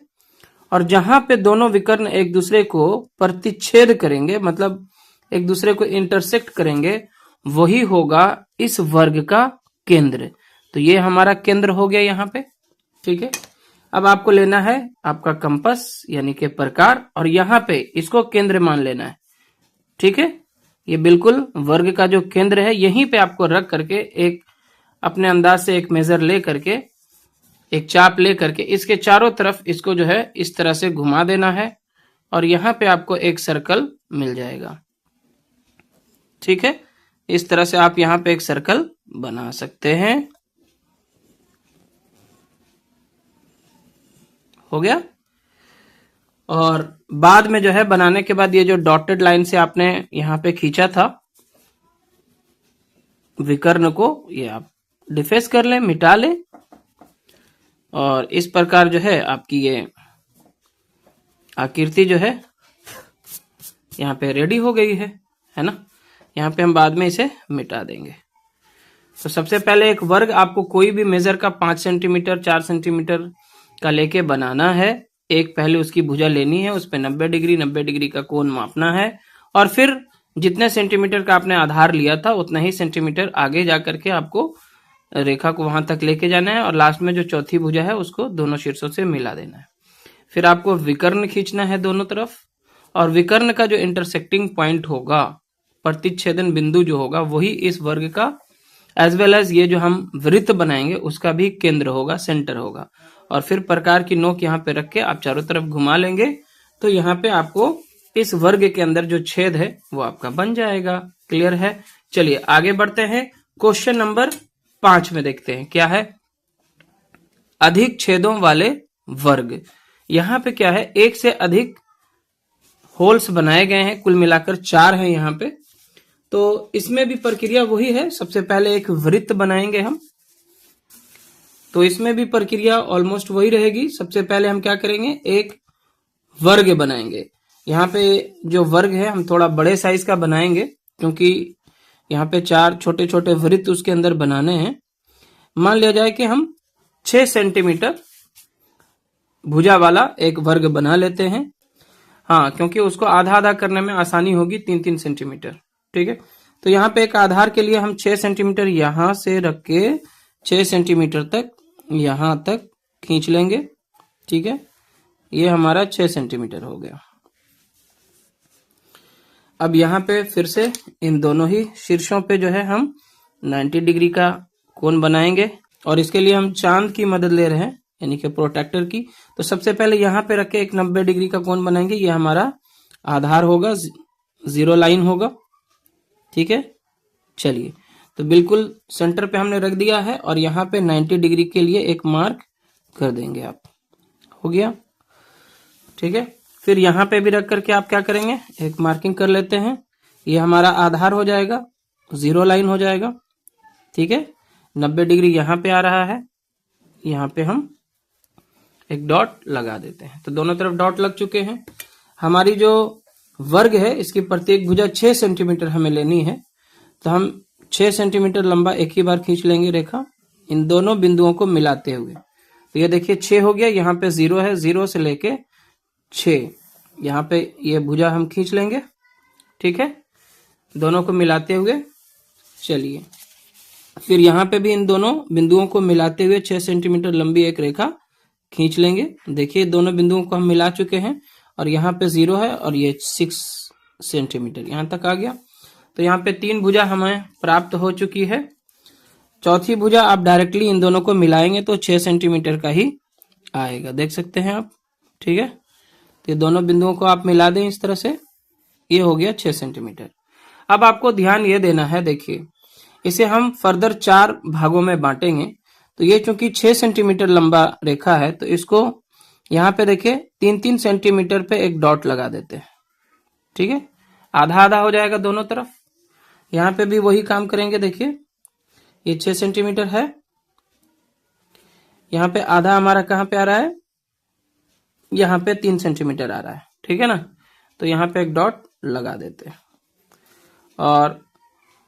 और जहां पे दोनों विकर्ण एक दूसरे को प्रतिच्छेद करेंगे, मतलब एक दूसरे को इंटरसेक्ट करेंगे, वही होगा इस वर्ग का केंद्र। तो ये हमारा केंद्र हो गया यहाँ पे। ठीक है, अब आपको लेना है आपका कंपास यानी कि प्रकार, और यहाँ पे इसको केंद्र मान लेना है। ठीक है, ये बिल्कुल वर्ग का जो केंद्र है यहीं पे आपको रख करके एक अपने अंदाज से एक मेजर ले करके, एक चाप ले करके इसके चारों तरफ इसको जो है इस तरह से घुमा देना है और यहाँ पे आपको एक सर्कल मिल जाएगा। ठीक है, इस तरह से आप यहाँ पे एक सर्कल बना सकते हैं। हो गया। और बाद में जो है बनाने के बाद ये जो डॉटेड लाइन से आपने यहां पे खींचा था विकर्ण को, ये आप डिफेस कर लें, मिटा लें। और इस प्रकार जो है आपकी ये आकृति जो है यहाँ पे रेडी हो गई है ना। यहाँ पे हम बाद में इसे मिटा देंगे। तो सबसे पहले एक वर्ग आपको कोई भी मेजर का 5 सेंटीमीटर 4 सेंटीमीटर का लेके बनाना है। एक पहले उसकी भुजा लेनी है, उस पर 90 डिग्री का कोण मापना है, और फिर जितने सेंटीमीटर का आपने आधार लिया था उतना ही सेंटीमीटर आगे जाकर के आपको रेखा को वहां तक लेके जाना है, और लास्ट में जो चौथी भुजा है उसको दोनों शीर्षों से मिला देना है। फिर आपको विकर्ण खींचना है दोनों तरफ, और विकर्ण का जो इंटरसेक्टिंग पॉइंट होगा, प्रतिच्छेदन बिंदु जो होगा, वही इस वर्ग का एज वेल एज ये जो हम वृत्त बनाएंगे उसका भी केंद्र होगा, सेंटर होगा। और फिर प्रकार की नोक यहाँ पे रख के आप चारों तरफ घुमा लेंगे तो यहाँ पे आपको इस वर्ग के अंदर जो छेद है वो आपका बन जाएगा। क्लियर है? चलिए आगे बढ़ते हैं। क्वेश्चन नंबर 5 में देखते हैं क्या है। अधिक छेदों वाले वर्ग। यहाँ पे क्या है, एक से अधिक होल्स बनाए गए हैं, कुल मिलाकर 4 हैं यहाँ पे। तो इसमें भी प्रक्रिया वही है। सबसे पहले एक वृत्त बनाएंगे हम, तो इसमें भी प्रक्रिया ऑलमोस्ट वही रहेगी। सबसे पहले हम क्या करेंगे, एक वर्ग बनाएंगे। यहाँ पे जो वर्ग है हम थोड़ा बड़े साइज का बनाएंगे, क्योंकि यहाँ पे 4 छोटे छोटे वृत्त उसके अंदर बनाने हैं। मान लिया जाए कि हम 6 सेंटीमीटर भुजा वाला एक वर्ग बना लेते हैं। हाँ, क्योंकि उसको आधा आधा करने में आसानी होगी, 3-3 सेंटीमीटर। ठीक है, तो यहाँ पे एक आधार के लिए हम 6 सेंटीमीटर यहां से रख के 6 सेंटीमीटर तक यहां तक खींच लेंगे। ठीक है, ये हमारा 6 सेंटीमीटर हो गया। अब यहाँ पे फिर से इन दोनों ही शीर्षों पे जो है हम 90 डिग्री का कोण बनाएंगे, और इसके लिए हम चांद की मदद ले रहे हैं, यानी कि प्रोटेक्टर की। तो सबसे पहले यहाँ पे रख के एक 90 डिग्री का कोण बनाएंगे। ये हमारा आधार होगा, 0 लाइन होगा। ठीक है, चलिए तो बिल्कुल सेंटर पे हमने रख दिया है, और यहाँ पे 90 डिग्री के लिए एक मार्क कर देंगे आप। हो गया। ठीक है, फिर यहाँ पे भी रख करके आप क्या करेंगे, एक मार्किंग कर लेते हैं। ये हमारा आधार हो जाएगा, 0 लाइन हो जाएगा। ठीक है, 90 डिग्री यहाँ पे आ रहा है, यहाँ पे हम एक डॉट लगा देते हैं। तो दोनों तरफ डॉट लग चुके हैं। हमारी जो वर्ग है इसकी प्रत्येक भुजा 6 सेंटीमीटर हमें लेनी है, तो हम 6 सेंटीमीटर लंबा एक ही बार खींच लेंगे रेखा, इन दोनों बिंदुओं को मिलाते हुए। तो ये देखिए 6 हो गया, यहाँ पे 0 है, 0 से लेके 6 यहाँ पे ये भुजा हम खींच लेंगे। ठीक है, दोनों को मिलाते हुए। चलिए फिर यहाँ पे भी इन दोनों बिंदुओं को मिलाते हुए 6 सेंटीमीटर लंबी एक रेखा खींच लेंगे। देखिए दोनों बिंदुओं को हम मिला चुके हैं, और यहाँ पे 0 है, और ये 6 सेंटीमीटर यहाँ तक आ गया। तो यहाँ पे 3 भुजा हमें प्राप्त हो चुकी है। चौथी भुजा आप डायरेक्टली इन दोनों को मिलाएंगे तो 6 सेंटीमीटर का ही आएगा, देख सकते हैं आप। ठीक है, तो ये दोनों बिंदुओं को आप मिला दें इस तरह से, ये हो गया 6 सेंटीमीटर। अब आपको ध्यान ये देना है, देखिए इसे हम फर्दर 4 भागों में बांटेंगे। तो ये चूंकि 6 सेंटीमीटर लंबा रेखा है, तो इसको यहाँ पे देखिए 3-3 सेंटीमीटर पे एक डॉट लगा देते हैं। ठीक है, आधा आधा हो जाएगा दोनों तरफ। यहाँ पे भी वही काम करेंगे। देखिए ये 6 सेंटीमीटर है, यहाँ पे आधा हमारा कहाँ पे आ रहा है, यहाँ पे 3 सेंटीमीटर आ रहा है। ठीक है ना, तो यहाँ पे एक डॉट लगा देते हैं, और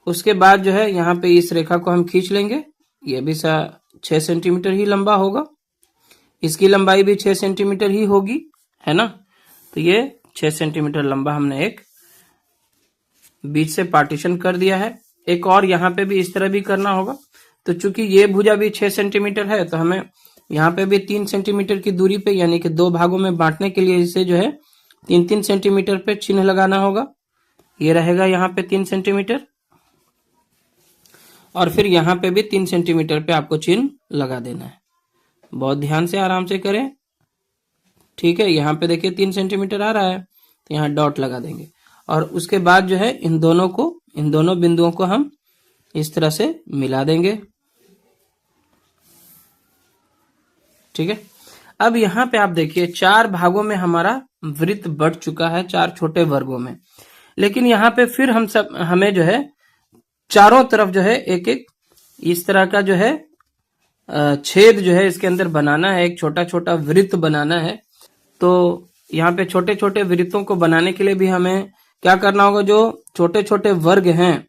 उसके बाद जो है यहाँ पे इस रेखा को हम खींच लेंगे। ये भी 6 सेंटीमीटर ही लंबा होगा, इसकी लंबाई भी 6 सेंटीमीटर ही होगी, है ना। तो ये 6 सेंटीमीटर लंबा हमने एक बीच से पार्टीशन कर दिया है। एक और यहाँ पे भी इस तरह भी करना होगा। तो चूंकि ये भुजा भी 6 सेंटीमीटर है, तो हमें यहाँ पे भी 3 सेंटीमीटर की दूरी पे, यानी कि 2 भागों में बांटने के लिए इसे जो है 3-3 सेंटीमीटर पे चिन्ह लगाना होगा। ये रहेगा यहाँ पे 3 सेंटीमीटर, और फिर यहाँ पे भी 3 सेंटीमीटर पे आपको चिन्ह लगा देना है। बहुत ध्यान से आराम से करें। ठीक है, यहाँ पे देखिए 3 सेंटीमीटर आ रहा है, तो यहाँ डॉट लगा देंगे, और उसके बाद जो है इन दोनों बिंदुओं को हम इस तरह से मिला देंगे। ठीक है, अब यहाँ पे आप देखिए 4 भागों में हमारा वृत्त बढ़ चुका है, 4 छोटे वर्गों में। लेकिन यहाँ पे फिर हमें जो है चारों तरफ जो है एक एक इस तरह का जो है छेद जो है इसके अंदर बनाना है, एक छोटा छोटा वृत्त बनाना है। तो यहाँ पे छोटे छोटे वृत्तों को बनाने के लिए भी हमें क्या करना होगा, जो छोटे छोटे वर्ग हैं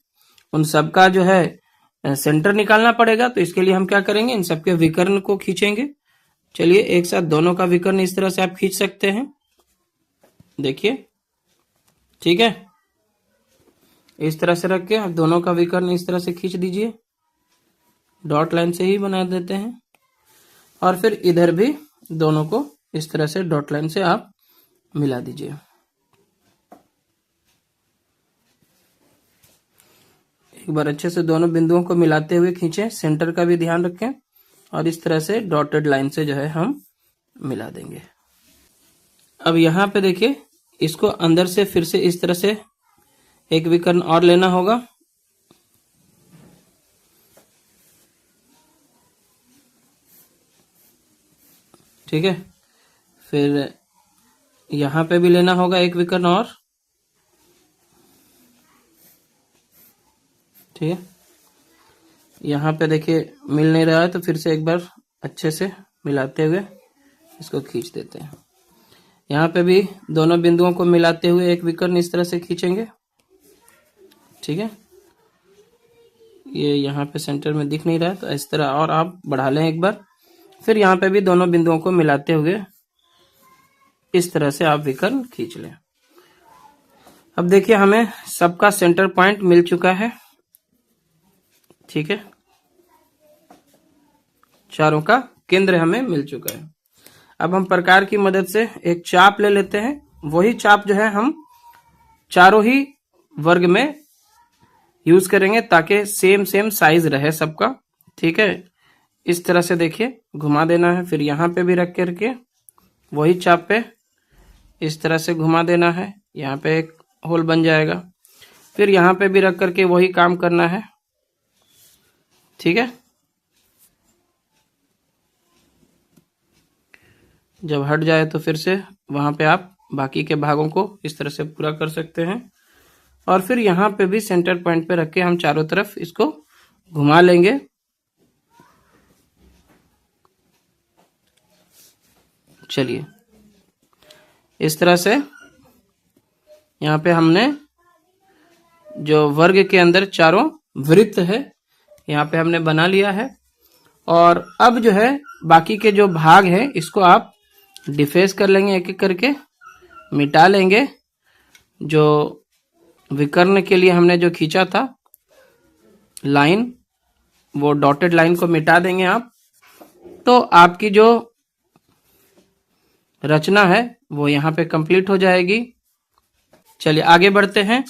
उन सबका जो है सेंटर निकालना पड़ेगा। तो इसके लिए हम क्या करेंगे, इन सबके विकर्ण को खींचेंगे। चलिए एक साथ दोनों का विकर्ण इस तरह से आप खींच सकते हैं, देखिए। ठीक है, इस तरह से रख के आप दोनों का विकर्ण इस तरह से खींच दीजिए, डॉट लाइन से ही बना देते हैं। और फिर इधर भी दोनों को इस तरह से डॉट लाइन से आप मिला दीजिए। एक बार अच्छे से दोनों बिंदुओं को मिलाते हुए खींचें, सेंटर का भी ध्यान रखें, और इस तरह से डॉटेड लाइन से जो है हम मिला देंगे। अब यहाँ पे देखिए, इसको अंदर से फिर से इस तरह से एक विकर्ण और लेना होगा। ठीक है, फिर यहाँ पे भी लेना होगा एक विकर्ण और। ठीक है, यहाँ पे देखिए मिल नहीं रहा है, तो फिर से एक बार अच्छे से मिलाते हुए इसको खींच देते हैं। यहाँ पे भी दोनों बिंदुओं को मिलाते हुए एक विकर्ण इस तरह से खींचेंगे। ठीक है, ये यहाँ पे सेंटर में दिख नहीं रहा है, तो इस तरह और आप बढ़ा लें एक बार। फिर यहाँ पे भी दोनों बिंदुओं को मिलाते हुए इस तरह से आप विकर्ण खींच लें। अब देखिए हमें सबका सेंटर पॉइंट मिल चुका है। ठीक है, चारों का केंद्र हमें मिल चुका है। अब हम प्रकार की मदद से एक चाप ले लेते हैं। वही चाप जो है हम चारों ही वर्ग में यूज करेंगे ताकि सेम साइज रहे सबका। ठीक है, इस तरह से देखिए घुमा देना है, फिर यहाँ पे भी रख करके वही चाप पे इस तरह से घुमा देना है, यहाँ पे एक होल बन जाएगा। फिर यहाँ पे भी रख करके वही काम करना है। ठीक है, जब हट जाए तो फिर से वहां पे आप बाकी के भागों को इस तरह से पूरा कर सकते हैं। और फिर यहाँ पे भी सेंटर पॉइंट पे रख के हम चारों तरफ इसको घुमा लेंगे। चलिए, इस तरह से यहाँ पे हमने जो वर्ग के अंदर चारों वृत्त है यहाँ पे हमने बना लिया है। और अब जो है बाकी के जो भाग है इसको आप डिफेस कर लेंगे, एक एक करके मिटा लेंगे। जो विकर्ण के लिए हमने जो खींचा था लाइन, वो डॉटेड लाइन को मिटा देंगे आप। तो आपकी जो रचना है वो यहाँ पे कंप्लीट हो जाएगी। चलिए आगे बढ़ते हैं।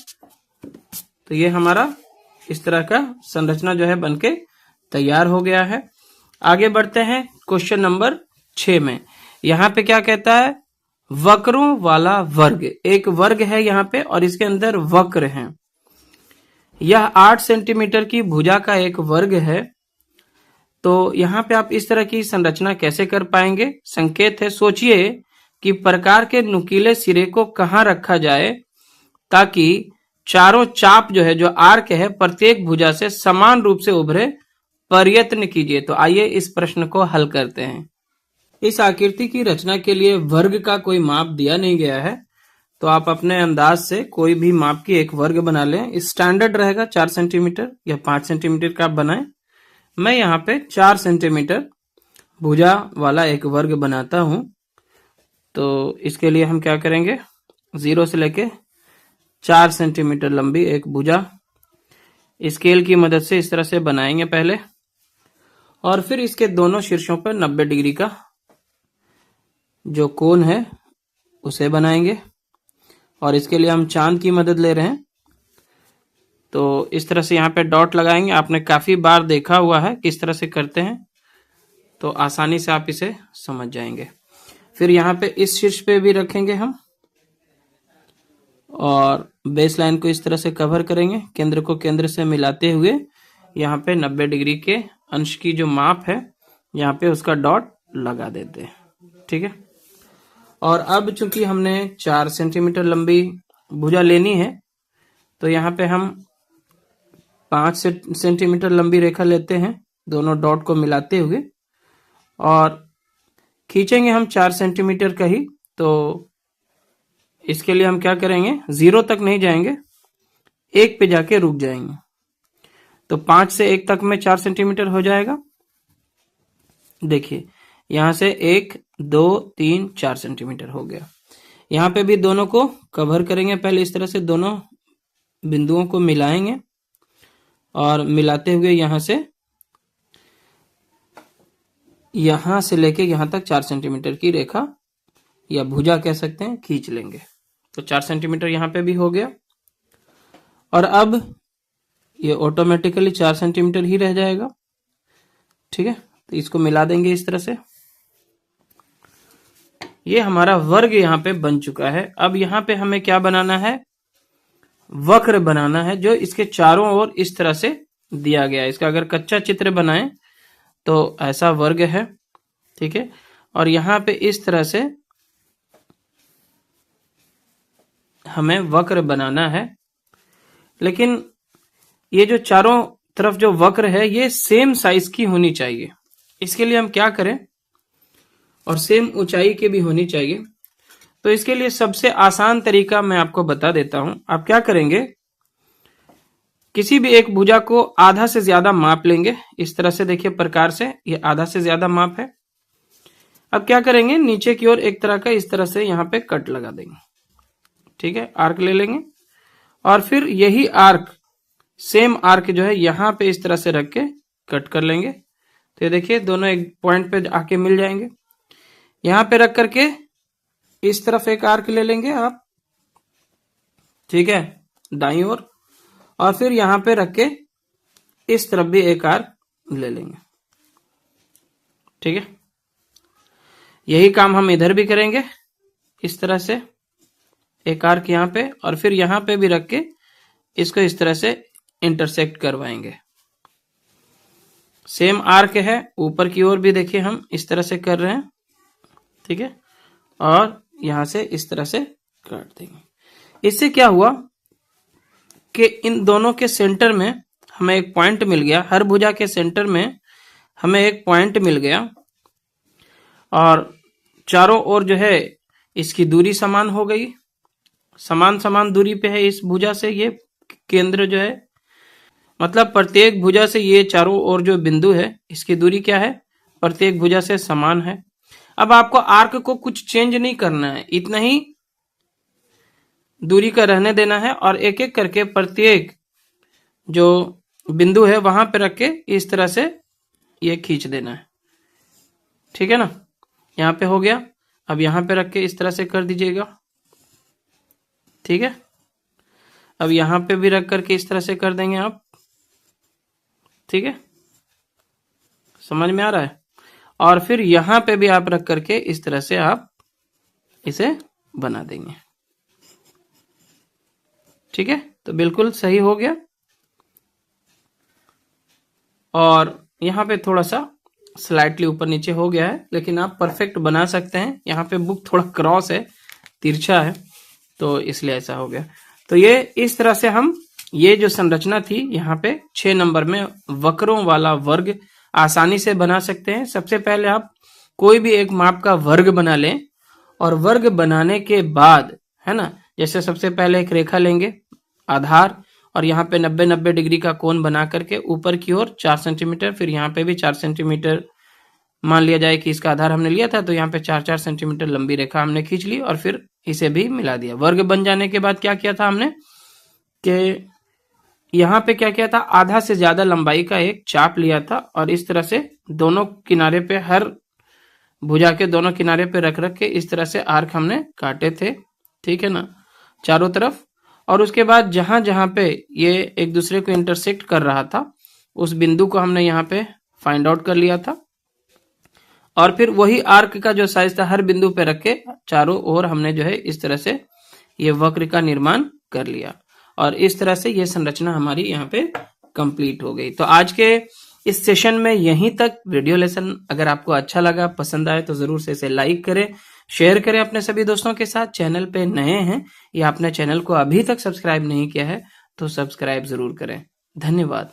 तो ये हमारा इस तरह का संरचना जो है बनके तैयार हो गया है। आगे बढ़ते हैं क्वेश्चन नंबर 6 में। यहाँ पे क्या कहता है, वक्रों वाला वर्ग। एक वर्ग है यहाँ पे और इसके अंदर वक्र हैं। यह 8 सेंटीमीटर की भुजा का एक वर्ग है। तो यहाँ पे आप इस तरह की संरचना कैसे कर पाएंगे। संकेत है, सोचिए कि प्रकार के नुकीले सिरे को कहाँ रखा जाए ताकि चारों चाप जो है, जो आर्क है, प्रत्येक भुजा से समान रूप से उभरे। प्रयत्न कीजिए। तो आइए इस प्रश्न को हल करते हैं। इस आकृति की रचना के लिए वर्ग का कोई माप दिया नहीं गया है, तो आप अपने अंदाज से कोई भी माप की एक वर्ग बना लें। स्टैंडर्ड रहेगा 4 सेंटीमीटर या 5 सेंटीमीटर का आप बनाएं। मैं यहाँ पे 4 सेंटीमीटर भुजा वाला एक वर्ग बनाता हूं। तो इसके लिए हम क्या करेंगे, 0 से लेके 4 सेंटीमीटर लंबी एक भुजा स्केल की मदद से इस तरह से बनाएंगे पहले। और फिर इसके दोनों शीर्षों पर 90 डिग्री का जो कोण है उसे बनाएंगे। और इसके लिए हम चांद की मदद ले रहे हैं। तो इस तरह से यहाँ पे डॉट लगाएंगे। आपने काफी बार देखा हुआ है किस तरह से करते हैं, तो आसानी से आप इसे समझ जाएंगे। फिर यहाँ पे इस शीर्ष पे भी रखेंगे हम, और बेस लाइन को इस तरह से कवर करेंगे, केंद्र को केंद्र से मिलाते हुए यहाँ पे 90 डिग्री के अंश की जो माप है यहाँ पे उसका डॉट लगा देते हैं। ठीक है, और अब चूंकि हमने 4 सेंटीमीटर लंबी भुजा लेनी है तो यहाँ पे हम 5 सेंटीमीटर लंबी रेखा लेते हैं, दोनों डॉट को मिलाते हुए, और खींचेंगे हम 4 सेंटीमीटर का ही। तो इसके लिए हम क्या करेंगे, 0 तक नहीं जाएंगे, 1 पे जाके रुक जाएंगे। तो 5 से 1 तक में 4 सेंटीमीटर हो जाएगा। देखिए यहां से 1 2 3 4 सेंटीमीटर हो गया। यहां पे भी दोनों को कवर करेंगे, पहले इस तरह से दोनों बिंदुओं को मिलाएंगे और मिलाते हुए यहां से लेके यहां तक 4 सेंटीमीटर की रेखा या भुजा कह सकते हैं खींच लेंगे। तो 4 सेंटीमीटर यहां पे भी हो गया, और अब ये ऑटोमेटिकली 4 सेंटीमीटर ही रह जाएगा। ठीक है, तो इसको मिला देंगे इस तरह से। ये हमारा वर्ग यहाँ पे बन चुका है। अब यहाँ पे हमें क्या बनाना है, वक्र बनाना है जो इसके चारों ओर इस तरह से दिया गया है। इसका अगर कच्चा चित्र बनाएं तो ऐसा वर्ग है। ठीक है, और यहाँ पे इस तरह से हमें वक्र बनाना है, लेकिन ये जो चारों तरफ जो वक्र है ये सेम साइज की होनी चाहिए। इसके लिए हम क्या करें, और सेम ऊंचाई के भी होनी चाहिए। तो इसके लिए सबसे आसान तरीका मैं आपको बता देता हूं। आप क्या करेंगे, किसी भी एक भुजा को आधा से ज्यादा माप लेंगे, इस तरह से देखिए प्रकार से ये आधा से ज्यादा माप है। अब क्या करेंगे, नीचे की ओर एक तरह का इस तरह से यहाँ पे कट लगा देंगे। ठीक है, आर्क ले लेंगे, और फिर यही आर्क, सेम आर्क जो है यहाँ पे इस तरह से रख के कट कर लेंगे। तो ये देखिए दोनों एक पॉइंट पे आके मिल जाएंगे। यहां पे रख करके इस तरफ एक आर्क ले लेंगे आप, ठीक है, दाईं ओर, और फिर यहां पे रख के इस तरफ भी एक आर्क ले लेंगे। ठीक है, यही काम हम इधर भी करेंगे, इस तरह से एक आर्क यहां पे, और फिर यहां पे भी रख के इसको इस तरह से इंटरसेक्ट करवाएंगे। सेम आर्क है, ऊपर की ओर भी देखिए हम इस तरह से कर रहे हैं। ठीक है, और यहां से इस तरह से काट देंगे। इससे क्या हुआ कि इन दोनों के सेंटर में हमें एक पॉइंट मिल गया। हर भुजा के सेंटर में हमें एक पॉइंट मिल गया, और चारों ओर जो है इसकी दूरी समान हो गई। समान दूरी पे है इस भुजा से ये केंद्र जो है, मतलब प्रत्येक भुजा से ये चारों ओर जो बिंदु है इसकी दूरी क्या है, प्रत्येक भुजा से समान है। अब आपको आर्क को कुछ चेंज नहीं करना है, इतना ही दूरी का रहने देना है, और एक एक करके प्रत्येक जो बिंदु है वहां पे रख के इस तरह से ये खींच देना है। ठीक है ना, यहां पे हो गया। अब यहां पे रख के इस तरह से कर दीजिएगा। ठीक है, अब यहां पे भी रख करके इस तरह से कर देंगे आप। ठीक है, समझ में आ रहा है। और फिर यहां पे भी आप रख करके इस तरह से आप इसे बना देंगे। ठीक है, तो बिल्कुल सही हो गया। और यहां पे थोड़ा सा स्लाइटली ऊपर नीचे हो गया है, लेकिन आप परफेक्ट बना सकते हैं। यहाँ पे बुक थोड़ा क्रॉस है, तिरछा है, तो इसलिए ऐसा हो गया। तो ये इस तरह से हम ये जो संरचना थी यहाँ पे 6 नंबर में वक्रों वाला वर्ग आसानी से बना सकते हैं। सबसे पहले आप कोई भी एक माप का वर्ग बना लें, और वर्ग बनाने के बाद है ना, जैसे सबसे पहले एक रेखा लेंगे आधार, और यहाँ पे 90-90 डिग्री का कोण बना करके ऊपर की ओर 4 सेंटीमीटर, फिर यहाँ पे भी 4 सेंटीमीटर मान लिया जाए कि इसका आधार हमने लिया था, तो यहाँ पे 4-4 सेंटीमीटर लंबी रेखा हमने खींच ली, और फिर इसे भी मिला दिया। वर्ग बन जाने के बाद क्या किया था हमने कि यहाँ पे क्या किया था, आधा से ज्यादा लंबाई का एक चाप लिया था, और इस तरह से दोनों किनारे पे, हर भुजा के दोनों किनारे पे रख के इस तरह से आर्क हमने काटे थे। ठीक है ना, चारों तरफ। और उसके बाद जहां जहां पे ये एक दूसरे को इंटरसेक्ट कर रहा था उस बिंदु को हमने यहाँ पे फाइंड आउट कर लिया था, और फिर वही आर्क का जो साइज था हर बिंदु पे रख के चारों ओर हमने जो है इस तरह से ये वक्र का निर्माण कर लिया। और इस तरह से ये संरचना हमारी यहाँ पे कंप्लीट हो गई। तो आज के इस सेशन में यहीं तक वीडियो लेसन अगर आपको अच्छा लगा, पसंद आए तो जरूर से इसे लाइक करें, शेयर करें अपने सभी दोस्तों के साथ। चैनल पे नए हैं या आपने चैनल को अभी तक सब्सक्राइब नहीं किया है तो सब्सक्राइब जरूर करें। धन्यवाद।